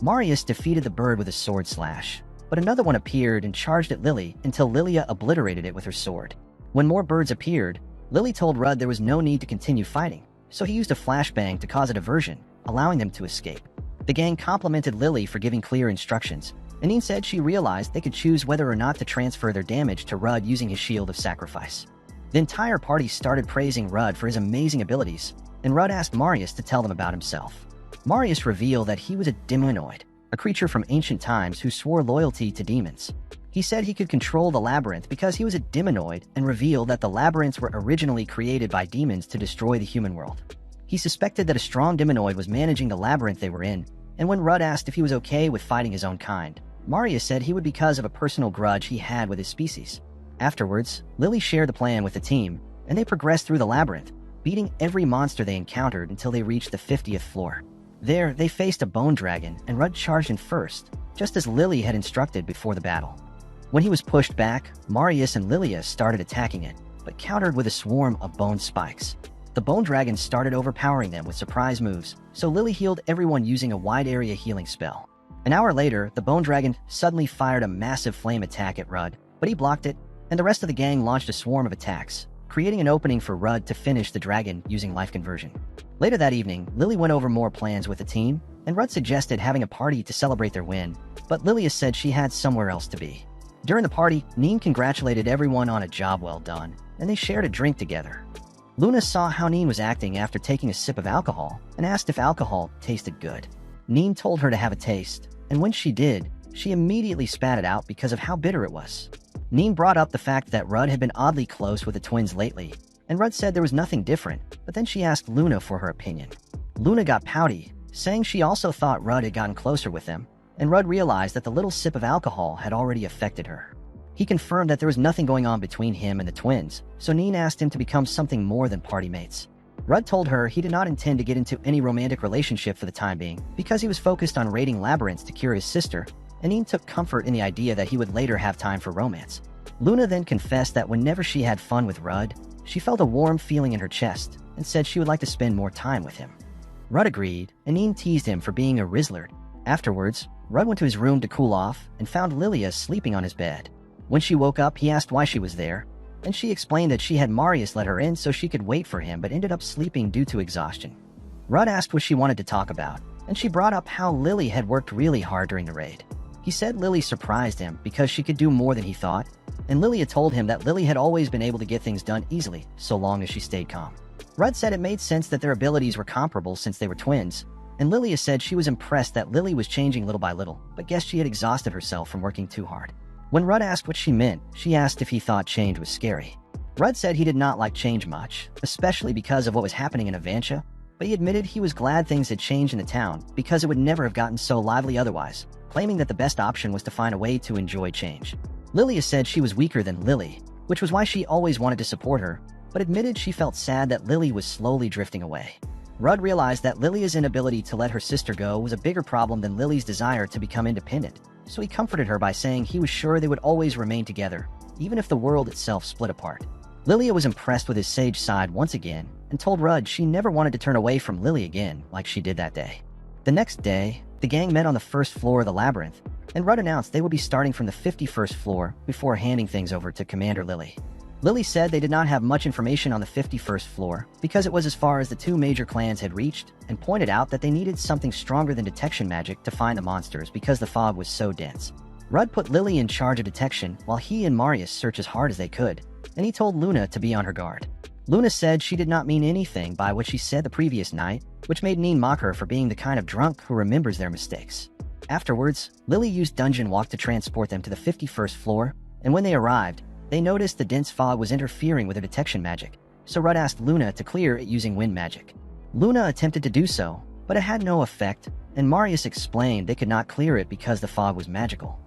Marius defeated the bird with a sword slash, but another one appeared and charged at Lily until Lilia obliterated it with her sword. When more birds appeared, Lily told Rudd there was no need to continue fighting, so he used a flashbang to cause a diversion, allowing them to escape. The gang complimented Lily for giving clear instructions, and Neen said she realized they could choose whether or not to transfer their damage to Rudd using his shield of sacrifice. The entire party started praising Rudd for his amazing abilities, and Rudd asked Marius to tell them about himself. Marius revealed that he was a demonoid, a creature from ancient times who swore loyalty to demons. He said he could control the labyrinth because he was a demonoid and revealed that the labyrinths were originally created by demons to destroy the human world. He suspected that a strong demonoid was managing the labyrinth they were in, and when Rudd asked if he was okay with fighting his own kind, Marius said he would because of a personal grudge he had with his species. Afterwards, Lily shared the plan with the team, and they progressed through the labyrinth, beating every monster they encountered until they reached the 50th floor. There, they faced a bone dragon, and Rudd charged in first, just as Lily had instructed before the battle. When he was pushed back, Marius and Lilia started attacking it, but countered with a swarm of bone spikes. The bone dragon started overpowering them with surprise moves, so Lily healed everyone using a wide area healing spell. An hour later, the bone dragon suddenly fired a massive flame attack at Rudd, but he blocked it, and the rest of the gang launched a swarm of attacks, creating an opening for Rudd to finish the dragon using life conversion. Later that evening, Lily went over more plans with the team, and Rudd suggested having a party to celebrate their win, but Lilia said she had somewhere else to be. During the party, Neen congratulated everyone on a job well done, and they shared a drink together. Luna saw how Neen was acting after taking a sip of alcohol and asked if alcohol tasted good. Neen told her to have a taste, and when she did, she immediately spat it out because of how bitter it was. Neen brought up the fact that Rudd had been oddly close with the twins lately, and Rudd said there was nothing different, but then she asked Luna for her opinion. Luna got pouty, saying she also thought Rudd had gotten closer with them, and Rudd realized that the little sip of alcohol had already affected her. He confirmed that there was nothing going on between him and the twins, so Neen asked him to become something more than party mates. Rudd told her he did not intend to get into any romantic relationship for the time being because he was focused on raiding labyrinths to cure his sister, and Neen took comfort in the idea that he would later have time for romance. Luna then confessed that whenever she had fun with Rudd, she felt a warm feeling in her chest and said she would like to spend more time with him. Rudd agreed, and Neen teased him for being a rizzler. Afterwards, Rudd went to his room to cool off and found Lilia sleeping on his bed. When she woke up, he asked why she was there, and she explained that she had Marius let her in so she could wait for him but ended up sleeping due to exhaustion. Rudd asked what she wanted to talk about, and she brought up how Lily had worked really hard during the raid. He said Lily surprised him because she could do more than he thought, and Lilia told him that Lily had always been able to get things done easily so long as she stayed calm. Rudd said it made sense that their abilities were comparable since they were twins, and Lilia said she was impressed that Lily was changing little by little, but guessed she had exhausted herself from working too hard. When Rudd asked what she meant, she asked if he thought change was scary. Rudd said he did not like change much, especially because of what was happening in Avantia, but he admitted he was glad things had changed in the town because it would never have gotten so lively otherwise, claiming that the best option was to find a way to enjoy change. Lilia said she was weaker than Lily, which was why she always wanted to support her, but admitted she felt sad that Lily was slowly drifting away. Rudd realized that Lilia's inability to let her sister go was a bigger problem than Lily's desire to become independent, so he comforted her by saying he was sure they would always remain together, even if the world itself split apart. Lilia was impressed with his sage side once again and told Rudd she never wanted to turn away from Lily again like she did that day. The next day, the gang met on the first floor of the labyrinth, and Rudd announced they would be starting from the 51st floor before handing things over to Commander Lily. Lily said they did not have much information on the 51st floor because it was as far as the two major clans had reached, and pointed out that they needed something stronger than detection magic to find the monsters because the fog was so dense. Rudd put Lily in charge of detection while he and Marius searched as hard as they could, and he told Luna to be on her guard. Luna said she did not mean anything by what she said the previous night, which made Neen mock her for being the kind of drunk who remembers their mistakes. Afterwards, Lily used Dungeon Walk to transport them to the 51st floor, and when they arrived, they noticed the dense fog was interfering with their detection magic, so Rudd asked Luna to clear it using wind magic. Luna attempted to do so, but it had no effect, and Marius explained they could not clear it because the fog was magical.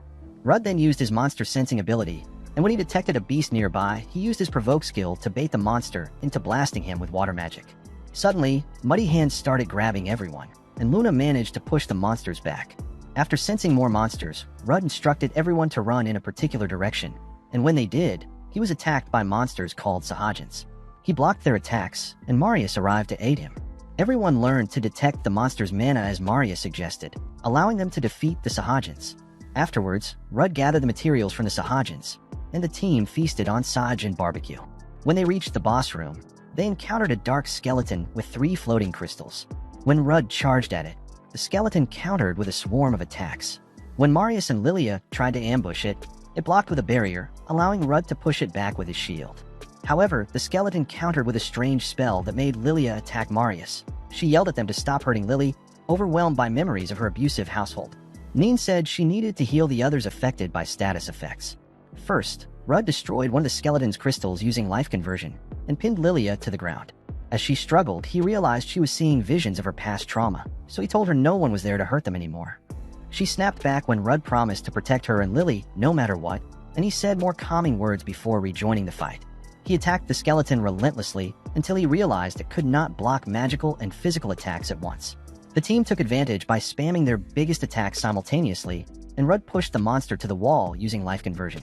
Rudd then used his monster sensing ability, and when he detected a beast nearby, he used his provoke skill to bait the monster into blasting him with water magic. Suddenly, muddy hands started grabbing everyone, and Luna managed to push the monsters back. After sensing more monsters, Rudd instructed everyone to run in a particular direction, and when they did, he was attacked by monsters called Sahajins. He blocked their attacks, and Marius arrived to aid him. Everyone learned to detect the monster's mana as Marius suggested, allowing them to defeat the Sahajins. Afterwards, Rudd gathered the materials from the Sahajins, and the team feasted on Saj and barbecue. When they reached the boss room, they encountered a dark skeleton with 3 floating crystals. When Rudd charged at it, the skeleton countered with a swarm of attacks. When Marius and Lilia tried to ambush it, it blocked with a barrier, allowing Rudd to push it back with his shield. However, the skeleton countered with a strange spell that made Lilia attack Marius. She yelled at them to stop hurting Lily, overwhelmed by memories of her abusive household. Neen said she needed to heal the others affected by status effects. First, Rudd destroyed one of the skeleton's crystals using life conversion and pinned Lilia to the ground. As she struggled, he realized she was seeing visions of her past trauma, so he told her no one was there to hurt them anymore. She snapped back when Rudd promised to protect her and Lily no matter what, and he said more calming words before rejoining the fight. He attacked the skeleton relentlessly until he realized it could not block magical and physical attacks at once. The team took advantage by spamming their biggest attacks simultaneously, and Rudd pushed the monster to the wall using life conversion.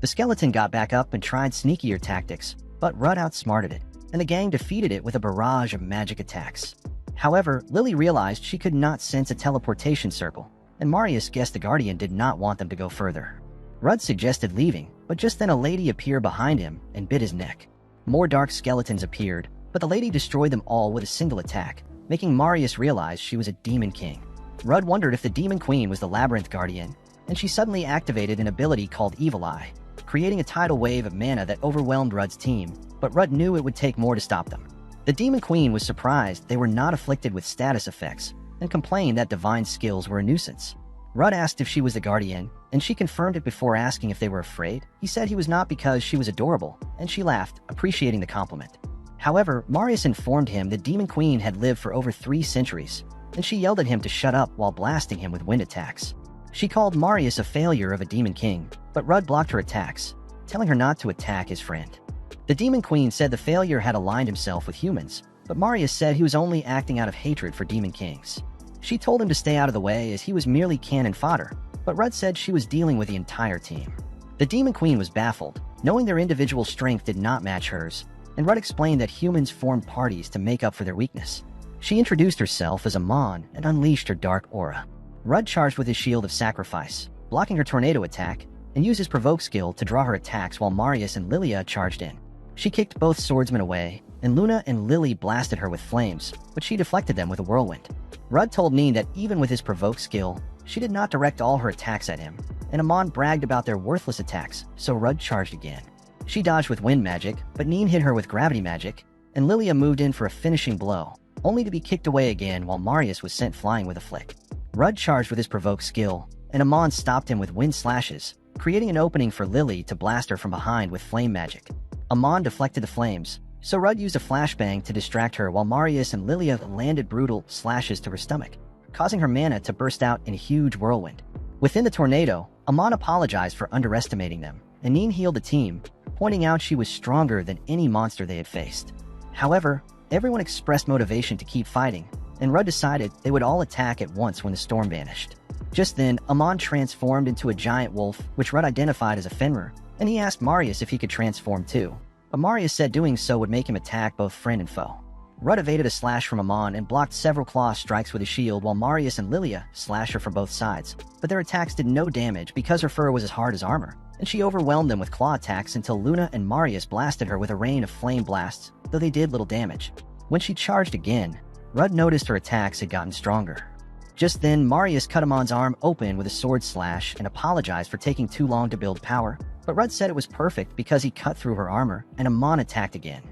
The skeleton got back up and tried sneakier tactics, but Rudd outsmarted it, and the gang defeated it with a barrage of magic attacks. However, Lily realized she could not sense a teleportation circle, and Marius guessed the Guardian did not want them to go further. Rudd suggested leaving, but just then a lady appeared behind him and bit his neck. More dark skeletons appeared, but the lady destroyed them all with a single attack, making Marius realize she was a Demon King. Rudd wondered if the Demon Queen was the Labyrinth Guardian, and she suddenly activated an ability called Evil Eye, creating a tidal wave of mana that overwhelmed Rudd's team, but Rudd knew it would take more to stop them. The Demon Queen was surprised they were not afflicted with status effects, and complained that divine skills were a nuisance. Rudd asked if she was the Guardian, and she confirmed it before asking if they were afraid. He said he was not because she was adorable, and she laughed, appreciating the compliment. However, Marius informed him the Demon Queen had lived for over 3 centuries, and she yelled at him to shut up while blasting him with wind attacks. She called Marius a failure of a Demon King, but Rudd blocked her attacks, telling her not to attack his friend. The Demon Queen said the failure had aligned himself with humans, but Marius said he was only acting out of hatred for Demon Kings. She told him to stay out of the way as he was merely cannon fodder, but Rudd said she was dealing with the entire team. The Demon Queen was baffled, knowing their individual strength did not match hers, and Rudd explained that humans formed parties to make up for their weakness. She introduced herself as a Mon and unleashed her dark aura. Rudd charged with his Shield of Sacrifice, blocking her tornado attack, and used his Provoke skill to draw her attacks while Marius and Lilia charged in. She kicked both swordsmen away, and Luna and Lily blasted her with flames, but she deflected them with a whirlwind. Rudd told Neen that even with his Provoke skill, she did not direct all her attacks at him, and Amon bragged about their worthless attacks, so Rudd charged again. She dodged with wind magic, but Neen hit her with gravity magic, and Lilia moved in for a finishing blow, only to be kicked away again while Marius was sent flying with a flick. Rudd charged with his Provoke skill, and Amon stopped him with wind slashes, creating an opening for Lily to blast her from behind with flame magic. Amon deflected the flames, so Rudd used a flashbang to distract her while Marius and Lilia landed brutal slashes to her stomach, causing her mana to burst out in a huge whirlwind. Within the tornado, Amon apologized for underestimating them, and Neen healed the team, pointing out she was stronger than any monster they had faced. However, everyone expressed motivation to keep fighting, and Rudd decided they would all attack at once when the storm vanished. Just then, Amon transformed into a giant wolf, which Rudd identified as a Fenrir, and he asked Marius if he could transform too, but Marius said doing so would make him attack both friend and foe. Rudd evaded a slash from Amon and blocked several claw strikes with his shield while Marius and Lilia slashed her from both sides, but their attacks did no damage because her fur was as hard as armor, and she overwhelmed them with claw attacks until Luna and Marius blasted her with a rain of flame blasts, though they did little damage. When she charged again, Rudd noticed her attacks had gotten stronger. Just then, Marius cut Amon's arm open with a sword slash and apologized for taking too long to build power, but Rudd said it was perfect because he cut through her armor, and Amon attacked again.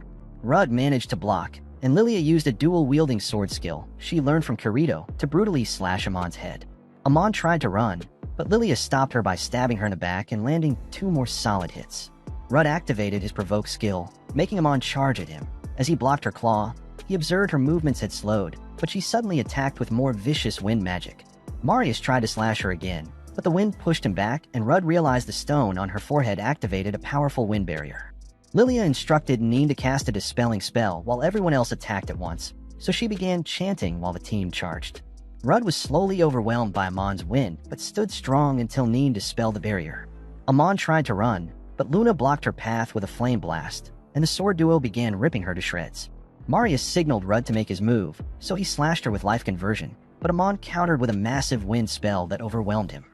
Rudd managed to block, and Lilia used a dual-wielding sword skill she learned from Kirito to brutally slash Amon's head. Amon tried to run, but Lilia stopped her by stabbing her in the back and landing 2 more solid hits. Rudd activated his Provoke skill, making Amon charge at him. As he blocked her claw, he observed her movements had slowed, but she suddenly attacked with more vicious wind magic. Marius tried to slash her again, but the wind pushed him back, and Rudd realized the stone on her forehead activated a powerful wind barrier. Lilia instructed Neen to cast a dispelling spell while everyone else attacked at once, so she began chanting while the team charged. Rudd was slowly overwhelmed by Amon's wind, but stood strong until Neen dispelled the barrier. Amon tried to run, but Luna blocked her path with a flame blast, and the sword duo began ripping her to shreds. Marius signaled Rudd to make his move, so he slashed her with life conversion, but Amon countered with a massive wind spell that overwhelmed him.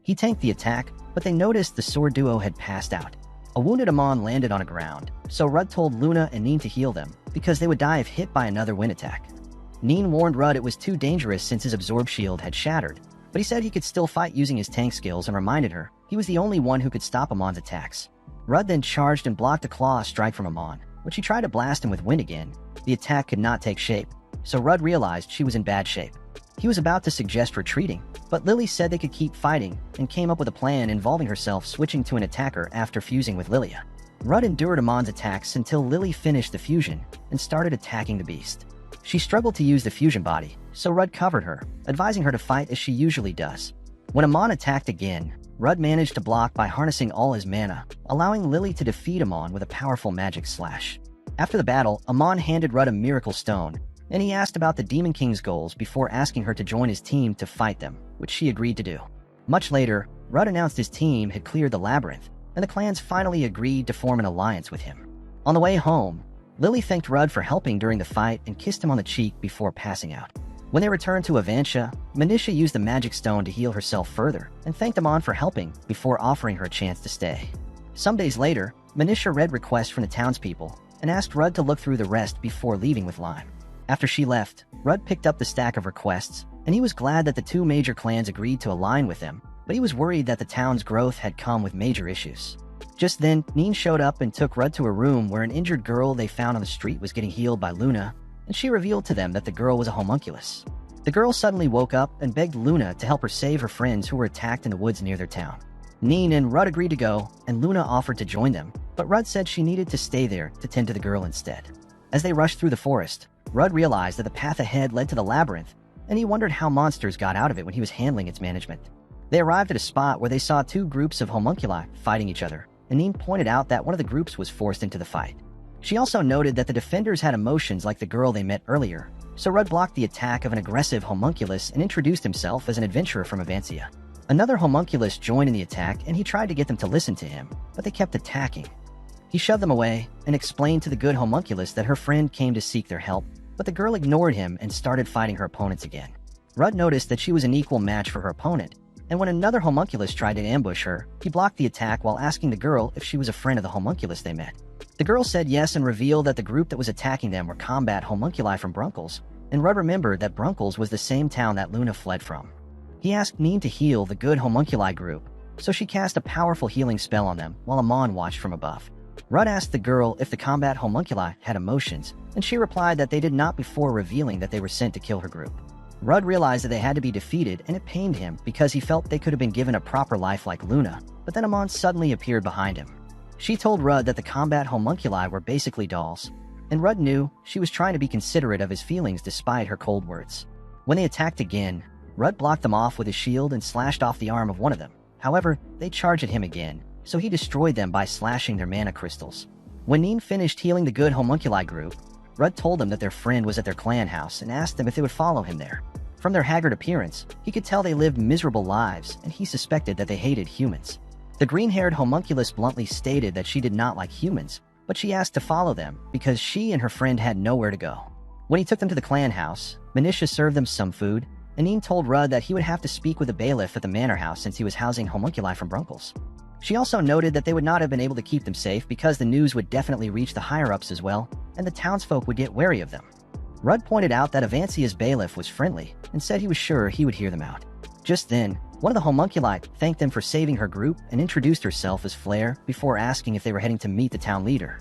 He tanked the attack, but they noticed the sword duo had passed out. A wounded Amon landed on the ground, so Rudd told Luna and Neen to heal them, because they would die if hit by another wind attack. Neen warned Rudd it was too dangerous since his absorb shield had shattered, but he said he could still fight using his tank skills and reminded her he was the only one who could stop Amon's attacks. Rudd then charged and blocked a claw strike from Amon. When she tried to blast him with wind again, the attack could not take shape, so Rudd realized she was in bad shape. He was about to suggest retreating, but Lily said they could keep fighting and came up with a plan involving herself switching to an attacker after fusing with Lilia. Rudd endured Amon's attacks until Lily finished the fusion and started attacking the beast. She struggled to use the fusion body, so Rudd covered her, advising her to fight as she usually does. When Amon attacked again, Rudd managed to block by harnessing all his mana, allowing Lily to defeat Amon with a powerful magic slash. After the battle, Amon handed Rudd a miracle stone, and he asked about the Demon King's goals before asking her to join his team to fight them, which she agreed to do. Much later, Rudd announced his team had cleared the labyrinth, and the clans finally agreed to form an alliance with him. On the way home, Lily thanked Rudd for helping during the fight and kissed him on the cheek before passing out. When they returned to Avansha, Manisha used the magic stone to heal herself further and thanked Amon for helping before offering her a chance to stay. Some days later, Manisha read requests from the townspeople and asked Rudd to look through the rest before leaving with Lime. After she left, Rudd picked up the stack of requests, and he was glad that the 2 major clans agreed to align with them, but he was worried that the town's growth had come with major issues. Just then, Neen showed up and took Rudd to a room where an injured girl they found on the street was getting healed by Luna, and she revealed to them that the girl was a homunculus. The girl suddenly woke up and begged Luna to help her save her friends who were attacked in the woods near their town. Neen and Rudd agreed to go, and Luna offered to join them, but Rudd said she needed to stay there to tend to the girl instead. As they rushed through the forest, Rudd realized that the path ahead led to the labyrinth, and he wondered how monsters got out of it when he was handling its management. They arrived at a spot where they saw two groups of homunculi fighting each other, and Neen pointed out that one of the groups was forced into the fight. She also noted that the defenders had emotions like the girl they met earlier, so Rudd blocked the attack of an aggressive homunculus and introduced himself as an adventurer from Avancia. Another homunculus joined in the attack, and he tried to get them to listen to him, but they kept attacking. He shoved them away and explained to the good homunculus that her friend came to seek their help, but the girl ignored him and started fighting her opponents again. Rudd noticed that she was an equal match for her opponent, and when another homunculus tried to ambush her, he blocked the attack while asking the girl if she was a friend of the homunculus they met. The girl said yes and revealed that the group that was attacking them were combat homunculi from Brunkles, and Rudd remembered that Brunkles was the same town that Luna fled from. He asked Neen to heal the good homunculi group, so she cast a powerful healing spell on them while Amon watched from above. Rudd asked the girl if the combat homunculi had emotions, and she replied that they did not before revealing that they were sent to kill her group. Rudd realized that they had to be defeated, and it pained him because he felt they could have been given a proper life like Luna, but then Amon suddenly appeared behind him. She told Rudd that the combat homunculi were basically dolls, and Rudd knew she was trying to be considerate of his feelings despite her cold words. When they attacked again, Rudd blocked them off with his shield and slashed off the arm of one of them. However, they charged at him again, so he destroyed them by slashing their mana crystals. When Neen finished healing the good homunculi group, Rudd told them that their friend was at their clan house and asked them if they would follow him there. From their haggard appearance, he could tell they lived miserable lives, and he suspected that they hated humans. The green-haired homunculus bluntly stated that she did not like humans, but she asked to follow them because she and her friend had nowhere to go. When he took them to the clan house, Manisha served them some food, and Neen told Rudd that he would have to speak with the bailiff at the manor house since he was housing homunculi from Brunkles. She also noted that they would not have been able to keep them safe because the news would definitely reach the higher-ups as well, and the townsfolk would get wary of them. Rudd pointed out that Avancia's bailiff was friendly and said he was sure he would hear them out. Just then, one of the homunculi thanked them for saving her group and introduced herself as Flair before asking if they were heading to meet the town leader.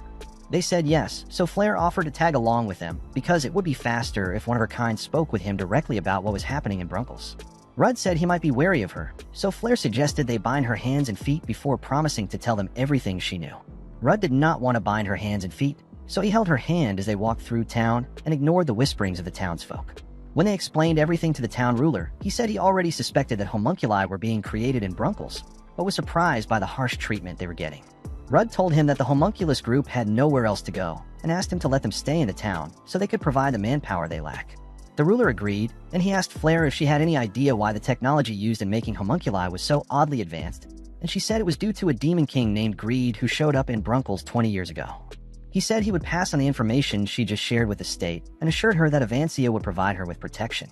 They said yes, so Flair offered to tag along with them because it would be faster if one of her kind spoke with him directly about what was happening in Brunkles. Rudd said he might be wary of her, so Flair suggested they bind her hands and feet before promising to tell them everything she knew. Rudd did not want to bind her hands and feet, so he held her hand as they walked through town and ignored the whisperings of the townsfolk. When they explained everything to the town ruler, he said he already suspected that homunculi were being created in Brunkles, but was surprised by the harsh treatment they were getting. Rudd told him that the homunculus group had nowhere else to go and asked him to let them stay in the town so they could provide the manpower they lack. The ruler agreed, and he asked Flair if she had any idea why the technology used in making homunculi was so oddly advanced, and she said it was due to a demon king named Greed who showed up in Brunkles 20 years ago. He said he would pass on the information she just shared with the state and assured her that Avancia would provide her with protection.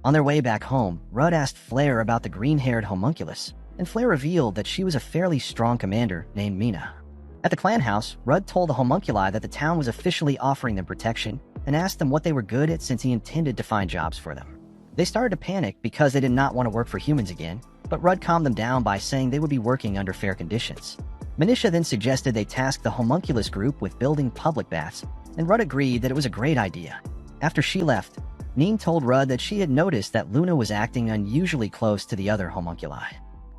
On their way back home, Rudd asked Flair about the green-haired homunculus, and Flair revealed that she was a fairly strong commander named Mina. At the clan house, Rudd told the homunculi that the town was officially offering them protection and asked them what they were good at since he intended to find jobs for them. They started to panic because they did not want to work for humans again, but Rudd calmed them down by saying they would be working under fair conditions. Manisha then suggested they task the homunculus group with building public baths, and Rudd agreed that it was a great idea. After she left, Neen told Rudd that she had noticed that Luna was acting unusually close to the other homunculi.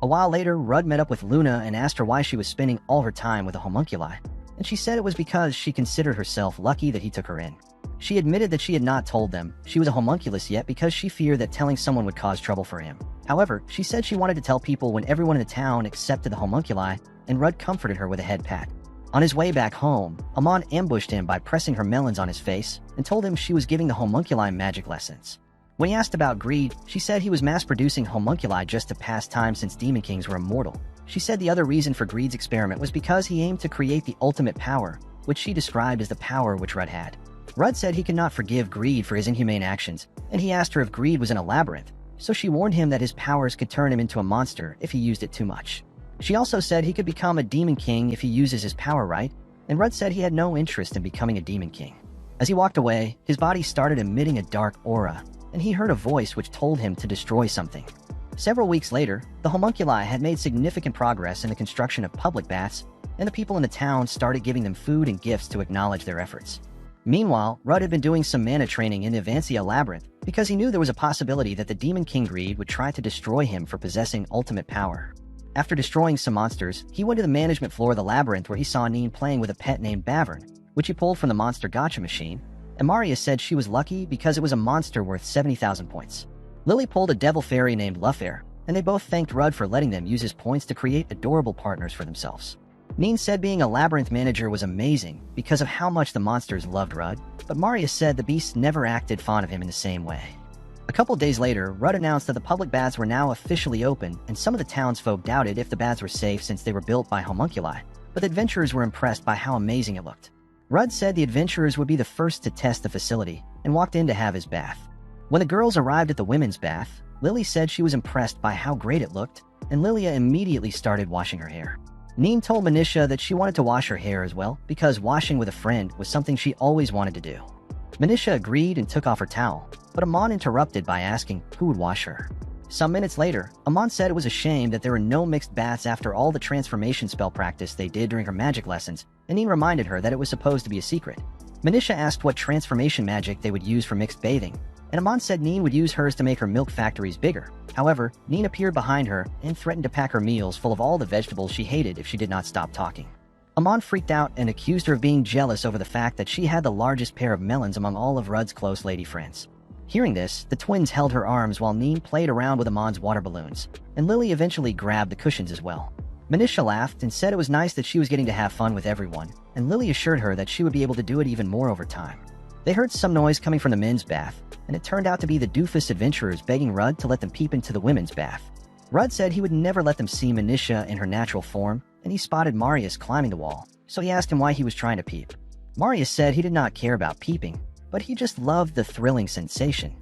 A while later, Rudd met up with Luna and asked her why she was spending all her time with the homunculi, and she said it was because she considered herself lucky that he took her in. She admitted that she had not told them she was a homunculus yet because she feared that telling someone would cause trouble for him. However, she said she wanted to tell people when everyone in the town accepted the homunculi, and Rudd comforted her with a head pat. On his way back home, Amon ambushed him by pressing her melons on his face and told him she was giving the homunculi magic lessons. When he asked about Greed, she said he was mass-producing homunculi just to pass time since demon kings were immortal. She said the other reason for Greed's experiment was because he aimed to create the ultimate power, which she described as the power which Rudd had. Rudd said he could not forgive Greed for his inhumane actions, and he asked her if Greed was in a labyrinth, so she warned him that his powers could turn him into a monster if he used it too much. She also said he could become a demon king if he uses his power right, and Rudd said he had no interest in becoming a demon king. As he walked away, his body started emitting a dark aura, and he heard a voice which told him to destroy something. Several weeks later, the homunculi had made significant progress in the construction of public baths, and the people in the town started giving them food and gifts to acknowledge their efforts. Meanwhile, Rudd had been doing some mana training in the Avancia labyrinth because he knew there was a possibility that the Demon King Greed would try to destroy him for possessing ultimate power. After destroying some monsters, he went to the management floor of the labyrinth where he saw Neen playing with a pet named Bavern, which he pulled from the monster gacha machine, and Marius said she was lucky because it was a monster worth 70,000 points. Lily pulled a devil fairy named Lufair, and they both thanked Rudd for letting them use his points to create adorable partners for themselves. Neen said being a labyrinth manager was amazing because of how much the monsters loved Rudd, but Marius said the beasts never acted fond of him in the same way. A couple days later, Rudd announced that the public baths were now officially open, and some of the townsfolk doubted if the baths were safe since they were built by homunculi, but the adventurers were impressed by how amazing it looked. Rudd said the adventurers would be the first to test the facility and walked in to have his bath. When the girls arrived at the women's bath, Lily said she was impressed by how great it looked, and Lilia immediately started washing her hair. Neen told Manisha that she wanted to wash her hair as well because washing with a friend was something she always wanted to do. Manisha agreed and took off her towel, but Amon interrupted by asking who would wash her. Some minutes later, Amon said it was a shame that there were no mixed baths after all the transformation spell practice they did during her magic lessons, and Neen reminded her that it was supposed to be a secret. Manisha asked what transformation magic they would use for mixed bathing, and Amon said Neen would use hers to make her milk factories bigger. However, Neen appeared behind her and threatened to pack her meals full of all the vegetables she hated if she did not stop talking. Amon freaked out and accused her of being jealous over the fact that she had the largest pair of melons among all of Rudd's close lady friends. Hearing this, the twins held her arms while Neen played around with Amon's water balloons, and Lily eventually grabbed the cushions as well. Manisha laughed and said it was nice that she was getting to have fun with everyone, and Lily assured her that she would be able to do it even more over time. They heard some noise coming from the men's bath, and it turned out to be the doofus adventurers begging Rudd to let them peep into the women's bath. Rudd said he would never let them see Manisha in her natural form, and he spotted Marius climbing the wall, so he asked him why he was trying to peep. Marius said he did not care about peeping, but he just loved the thrilling sensation.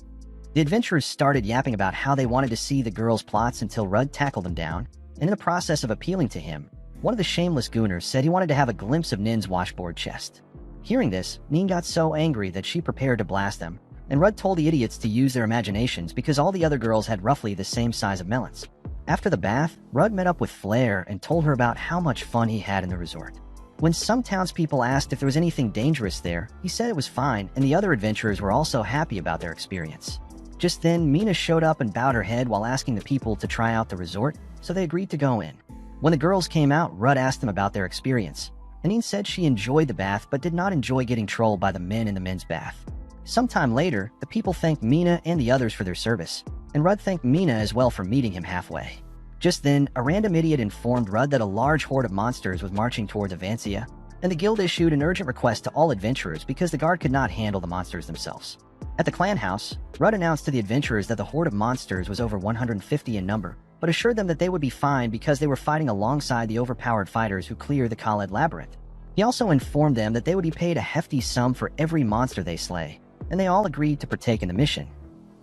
The adventurers started yapping about how they wanted to see the girls' plots until Rudd tackled them down, and in the process of appealing to him, one of the shameless gooners said he wanted to have a glimpse of Nin's washboard chest. Hearing this, Nin got so angry that she prepared to blast them, and Rudd told the idiots to use their imaginations because all the other girls had roughly the same size of melons. After the bath, Rudd met up with Flair and told her about how much fun he had in the resort. When some townspeople asked if there was anything dangerous there, he said it was fine, and the other adventurers were also happy about their experience. Just then, Mina showed up and bowed her head while asking the people to try out the resort, so they agreed to go in. When the girls came out, Rudd asked them about their experience. Anine said she enjoyed the bath but did not enjoy getting trolled by the men in the men's bath. Sometime later, the people thanked Mina and the others for their service, and Rudd thanked Mina as well for meeting him halfway. Just then, a random idiot informed Rudd that a large horde of monsters was marching towards Avancia, and the guild issued an urgent request to all adventurers because the guard could not handle the monsters themselves. At the clan house, Rudd announced to the adventurers that the horde of monsters was over 150 in number, but assured them that they would be fine because they were fighting alongside the overpowered fighters who cleared the Khaled labyrinth. He also informed them that they would be paid a hefty sum for every monster they slay, and they all agreed to partake in the mission.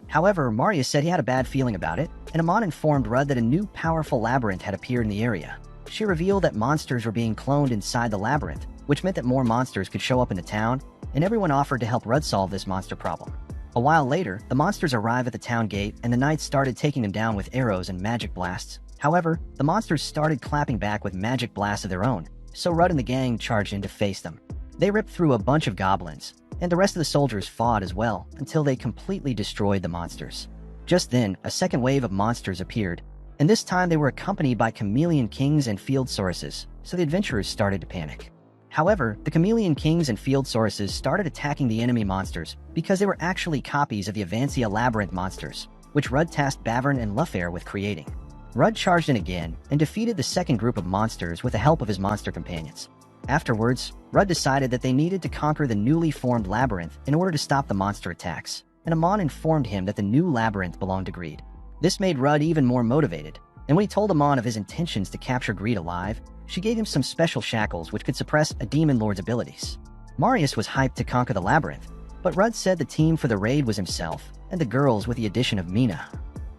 However, Marius said he had a bad feeling about it, and Amon informed Rudd that a new powerful labyrinth had appeared in the area. She revealed that monsters were being cloned inside the labyrinth, which meant that more monsters could show up in the town, and everyone offered to help Rudd solve this monster problem. A while later, the monsters arrived at the town gate, and the knights started taking them down with arrows and magic blasts. However, the monsters started clapping back with magic blasts of their own, so Rudd and the gang charged in to face them. They ripped through a bunch of goblins, and the rest of the soldiers fought as well until they completely destroyed the monsters. Just then, a second wave of monsters appeared, and this time they were accompanied by chameleon kings and field sauruses, so the adventurers started to panic. However, the chameleon kings and field sauruses started attacking the enemy monsters because they were actually copies of the Avancia labyrinth monsters, which Rudd tasked Bavern and Lufair with creating. Rudd charged in again and defeated the second group of monsters with the help of his monster companions. Afterwards, Rudd decided that they needed to conquer the newly formed labyrinth in order to stop the monster attacks, and Amon informed him that the new labyrinth belonged to Greed. This made Rudd even more motivated, and when he told Amon of his intentions to capture Greed alive, she gave him some special shackles which could suppress a demon lord's abilities. Marius was hyped to conquer the labyrinth, but Rudd said the team for the raid was himself and the girls with the addition of Mina.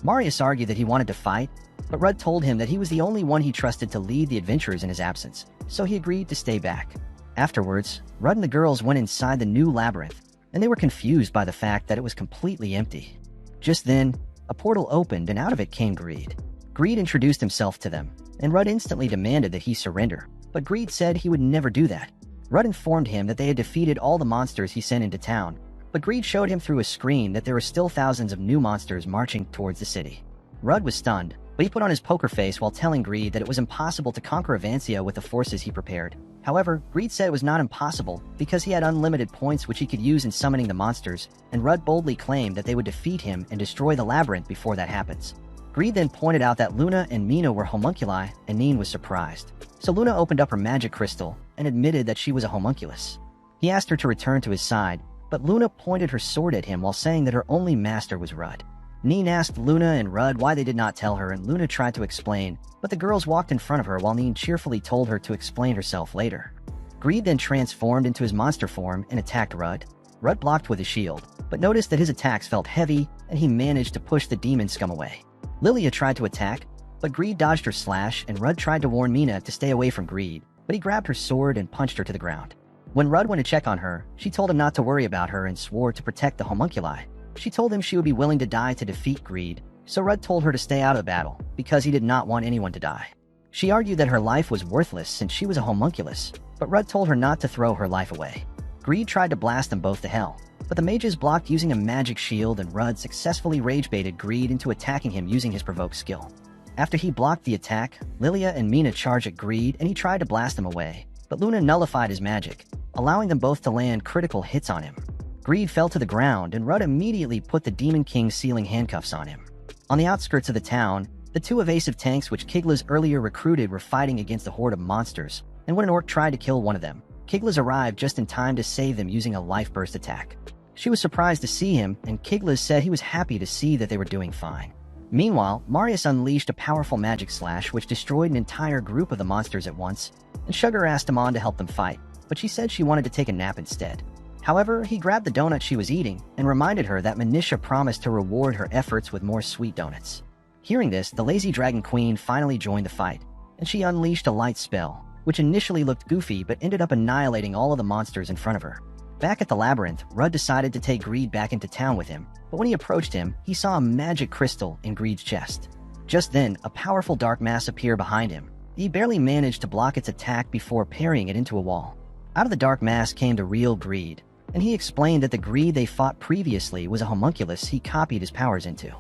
Marius argued that he wanted to fight, but Rudd told him that he was the only one he trusted to lead the adventurers in his absence, so he agreed to stay back. Afterwards, Rudd and the girls went inside the new labyrinth, and they were confused by the fact that it was completely empty. Just then, a portal opened and out of it came Greed. Greed introduced himself to them, and Rudd instantly demanded that he surrender, but Greed said he would never do that. Rudd informed him that they had defeated all the monsters he sent into town, but Greed showed him through a screen that there were still thousands of new monsters marching towards the city. Rudd was stunned, but he put on his poker face while telling Greed that it was impossible to conquer Avancia with the forces he prepared. However, Greed said it was not impossible because he had unlimited points which he could use in summoning the monsters, and Rudd boldly claimed that they would defeat him and destroy the labyrinth before that happens. Greed then pointed out that Luna and Mina were homunculi, and Neen was surprised. So Luna opened up her magic crystal and admitted that she was a homunculus. He asked her to return to his side, but Luna pointed her sword at him while saying that her only master was Rudd. Neen asked Luna and Rudd why they did not tell her, and Luna tried to explain, but the girls walked in front of her while Neen cheerfully told her to explain herself later. Greed then transformed into his monster form and attacked Rudd. Rudd blocked with his shield, but noticed that his attacks felt heavy, and he managed to push the demon scum away. Lilia tried to attack, but Greed dodged her slash, and Rudd tried to warn Mina to stay away from Greed, but he grabbed her sword and punched her to the ground. When Rudd went to check on her, she told him not to worry about her and swore to protect the homunculi. She told him she would be willing to die to defeat Greed, so Rudd told her to stay out of the battle because he did not want anyone to die. She argued that her life was worthless since she was a homunculus, but Rudd told her not to throw her life away. Greed tried to blast them both to hell, but the mages blocked using a magic shield, and Rudd successfully rage-baited Greed into attacking him using his provoke skill. After he blocked the attack, Lilia and Mina charged at Greed and he tried to blast them away, but Luna nullified his magic, allowing them both to land critical hits on him. Greed fell to the ground, and Rudd immediately put the Demon King's sealing handcuffs on him. On the outskirts of the town, the two evasive tanks which Kiglas earlier recruited were fighting against a horde of monsters, and when an orc tried to kill one of them, Kiglas arrived just in time to save them using a life burst attack. She was surprised to see him, and Kiglas said he was happy to see that they were doing fine. Meanwhile, Marius unleashed a powerful magic slash which destroyed an entire group of the monsters at once, and Sugar asked him on to help them fight, but she said she wanted to take a nap instead. However, he grabbed the donut she was eating and reminded her that Manisha promised to reward her efforts with more sweet donuts. Hearing this, the lazy dragon queen finally joined the fight, and she unleashed a light spell, which initially looked goofy but ended up annihilating all of the monsters in front of her. Back at the labyrinth, Rudd decided to take Greed back into town with him, but when he approached him, he saw a magic crystal in Greed's chest. Just then, a powerful dark mass appeared behind him. He barely managed to block its attack before parrying it into a wall. Out of the dark mass came the real Greed, and he explained that the Greed they fought previously was a homunculus he copied his powers into.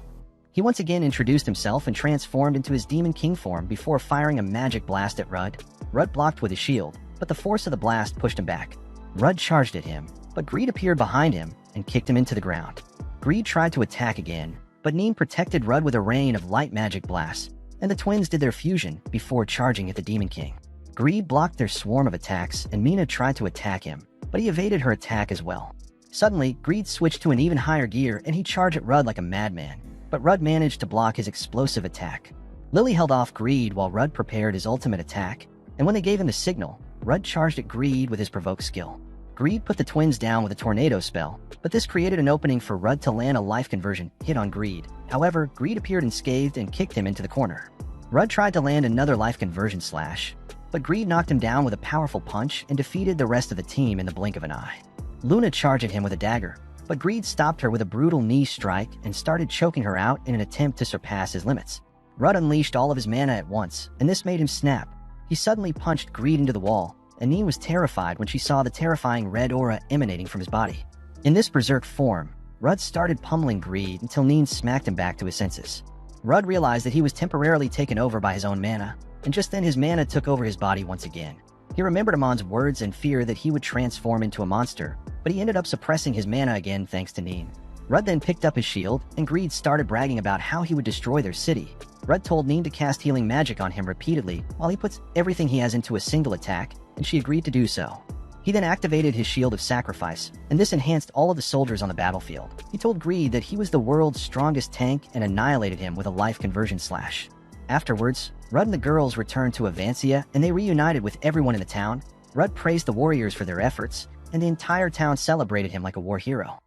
He once again introduced himself and transformed into his Demon King form before firing a magic blast at Rudd. Rudd blocked with his shield, but the force of the blast pushed him back. Rudd charged at him, but Greed appeared behind him and kicked him into the ground. Greed tried to attack again, but Neen protected Rudd with a rain of light magic blasts, and the twins did their fusion before charging at the Demon King. Greed blocked their swarm of attacks, and Mina tried to attack him, but he evaded her attack as well. Suddenly, Greed switched to an even higher gear and he charged at Rudd like a madman, but Rudd managed to block his explosive attack. Lily held off Greed while Rudd prepared his ultimate attack, and when they gave him the signal, Rudd charged at Greed with his provoke skill. Greed put the twins down with a tornado spell, but this created an opening for Rudd to land a life conversion hit on Greed. However, Greed appeared unscathed and kicked him into the corner. Rudd tried to land another life conversion slash, but Greed knocked him down with a powerful punch and defeated the rest of the team in the blink of an eye. Luna charged at him with a dagger, but Greed stopped her with a brutal knee strike and started choking her out in an attempt to surpass his limits. Rudd unleashed all of his mana at once, and this made him snap. He suddenly punched Greed into the wall, and Neen was terrified when she saw the terrifying red aura emanating from his body. In this berserk form, Rudd started pummeling Greed until Neen smacked him back to his senses. Rudd realized that he was temporarily taken over by his own mana, and just then his mana took over his body once again. He remembered Amon's words and fear that he would transform into a monster, but he ended up suppressing his mana again thanks to Neen. Rudd then picked up his shield, and Greed started bragging about how he would destroy their city. Rudd told Neen to cast healing magic on him repeatedly while he puts everything he has into a single attack, and she agreed to do so. He then activated his shield of sacrifice, and this enhanced all of the soldiers on the battlefield. He told Greed that he was the world's strongest tank and annihilated him with a life conversion slash. Afterwards, Rudd and the girls returned to Avancia, and they reunited with everyone in the town. Rudd praised the warriors for their efforts, and the entire town celebrated him like a war hero.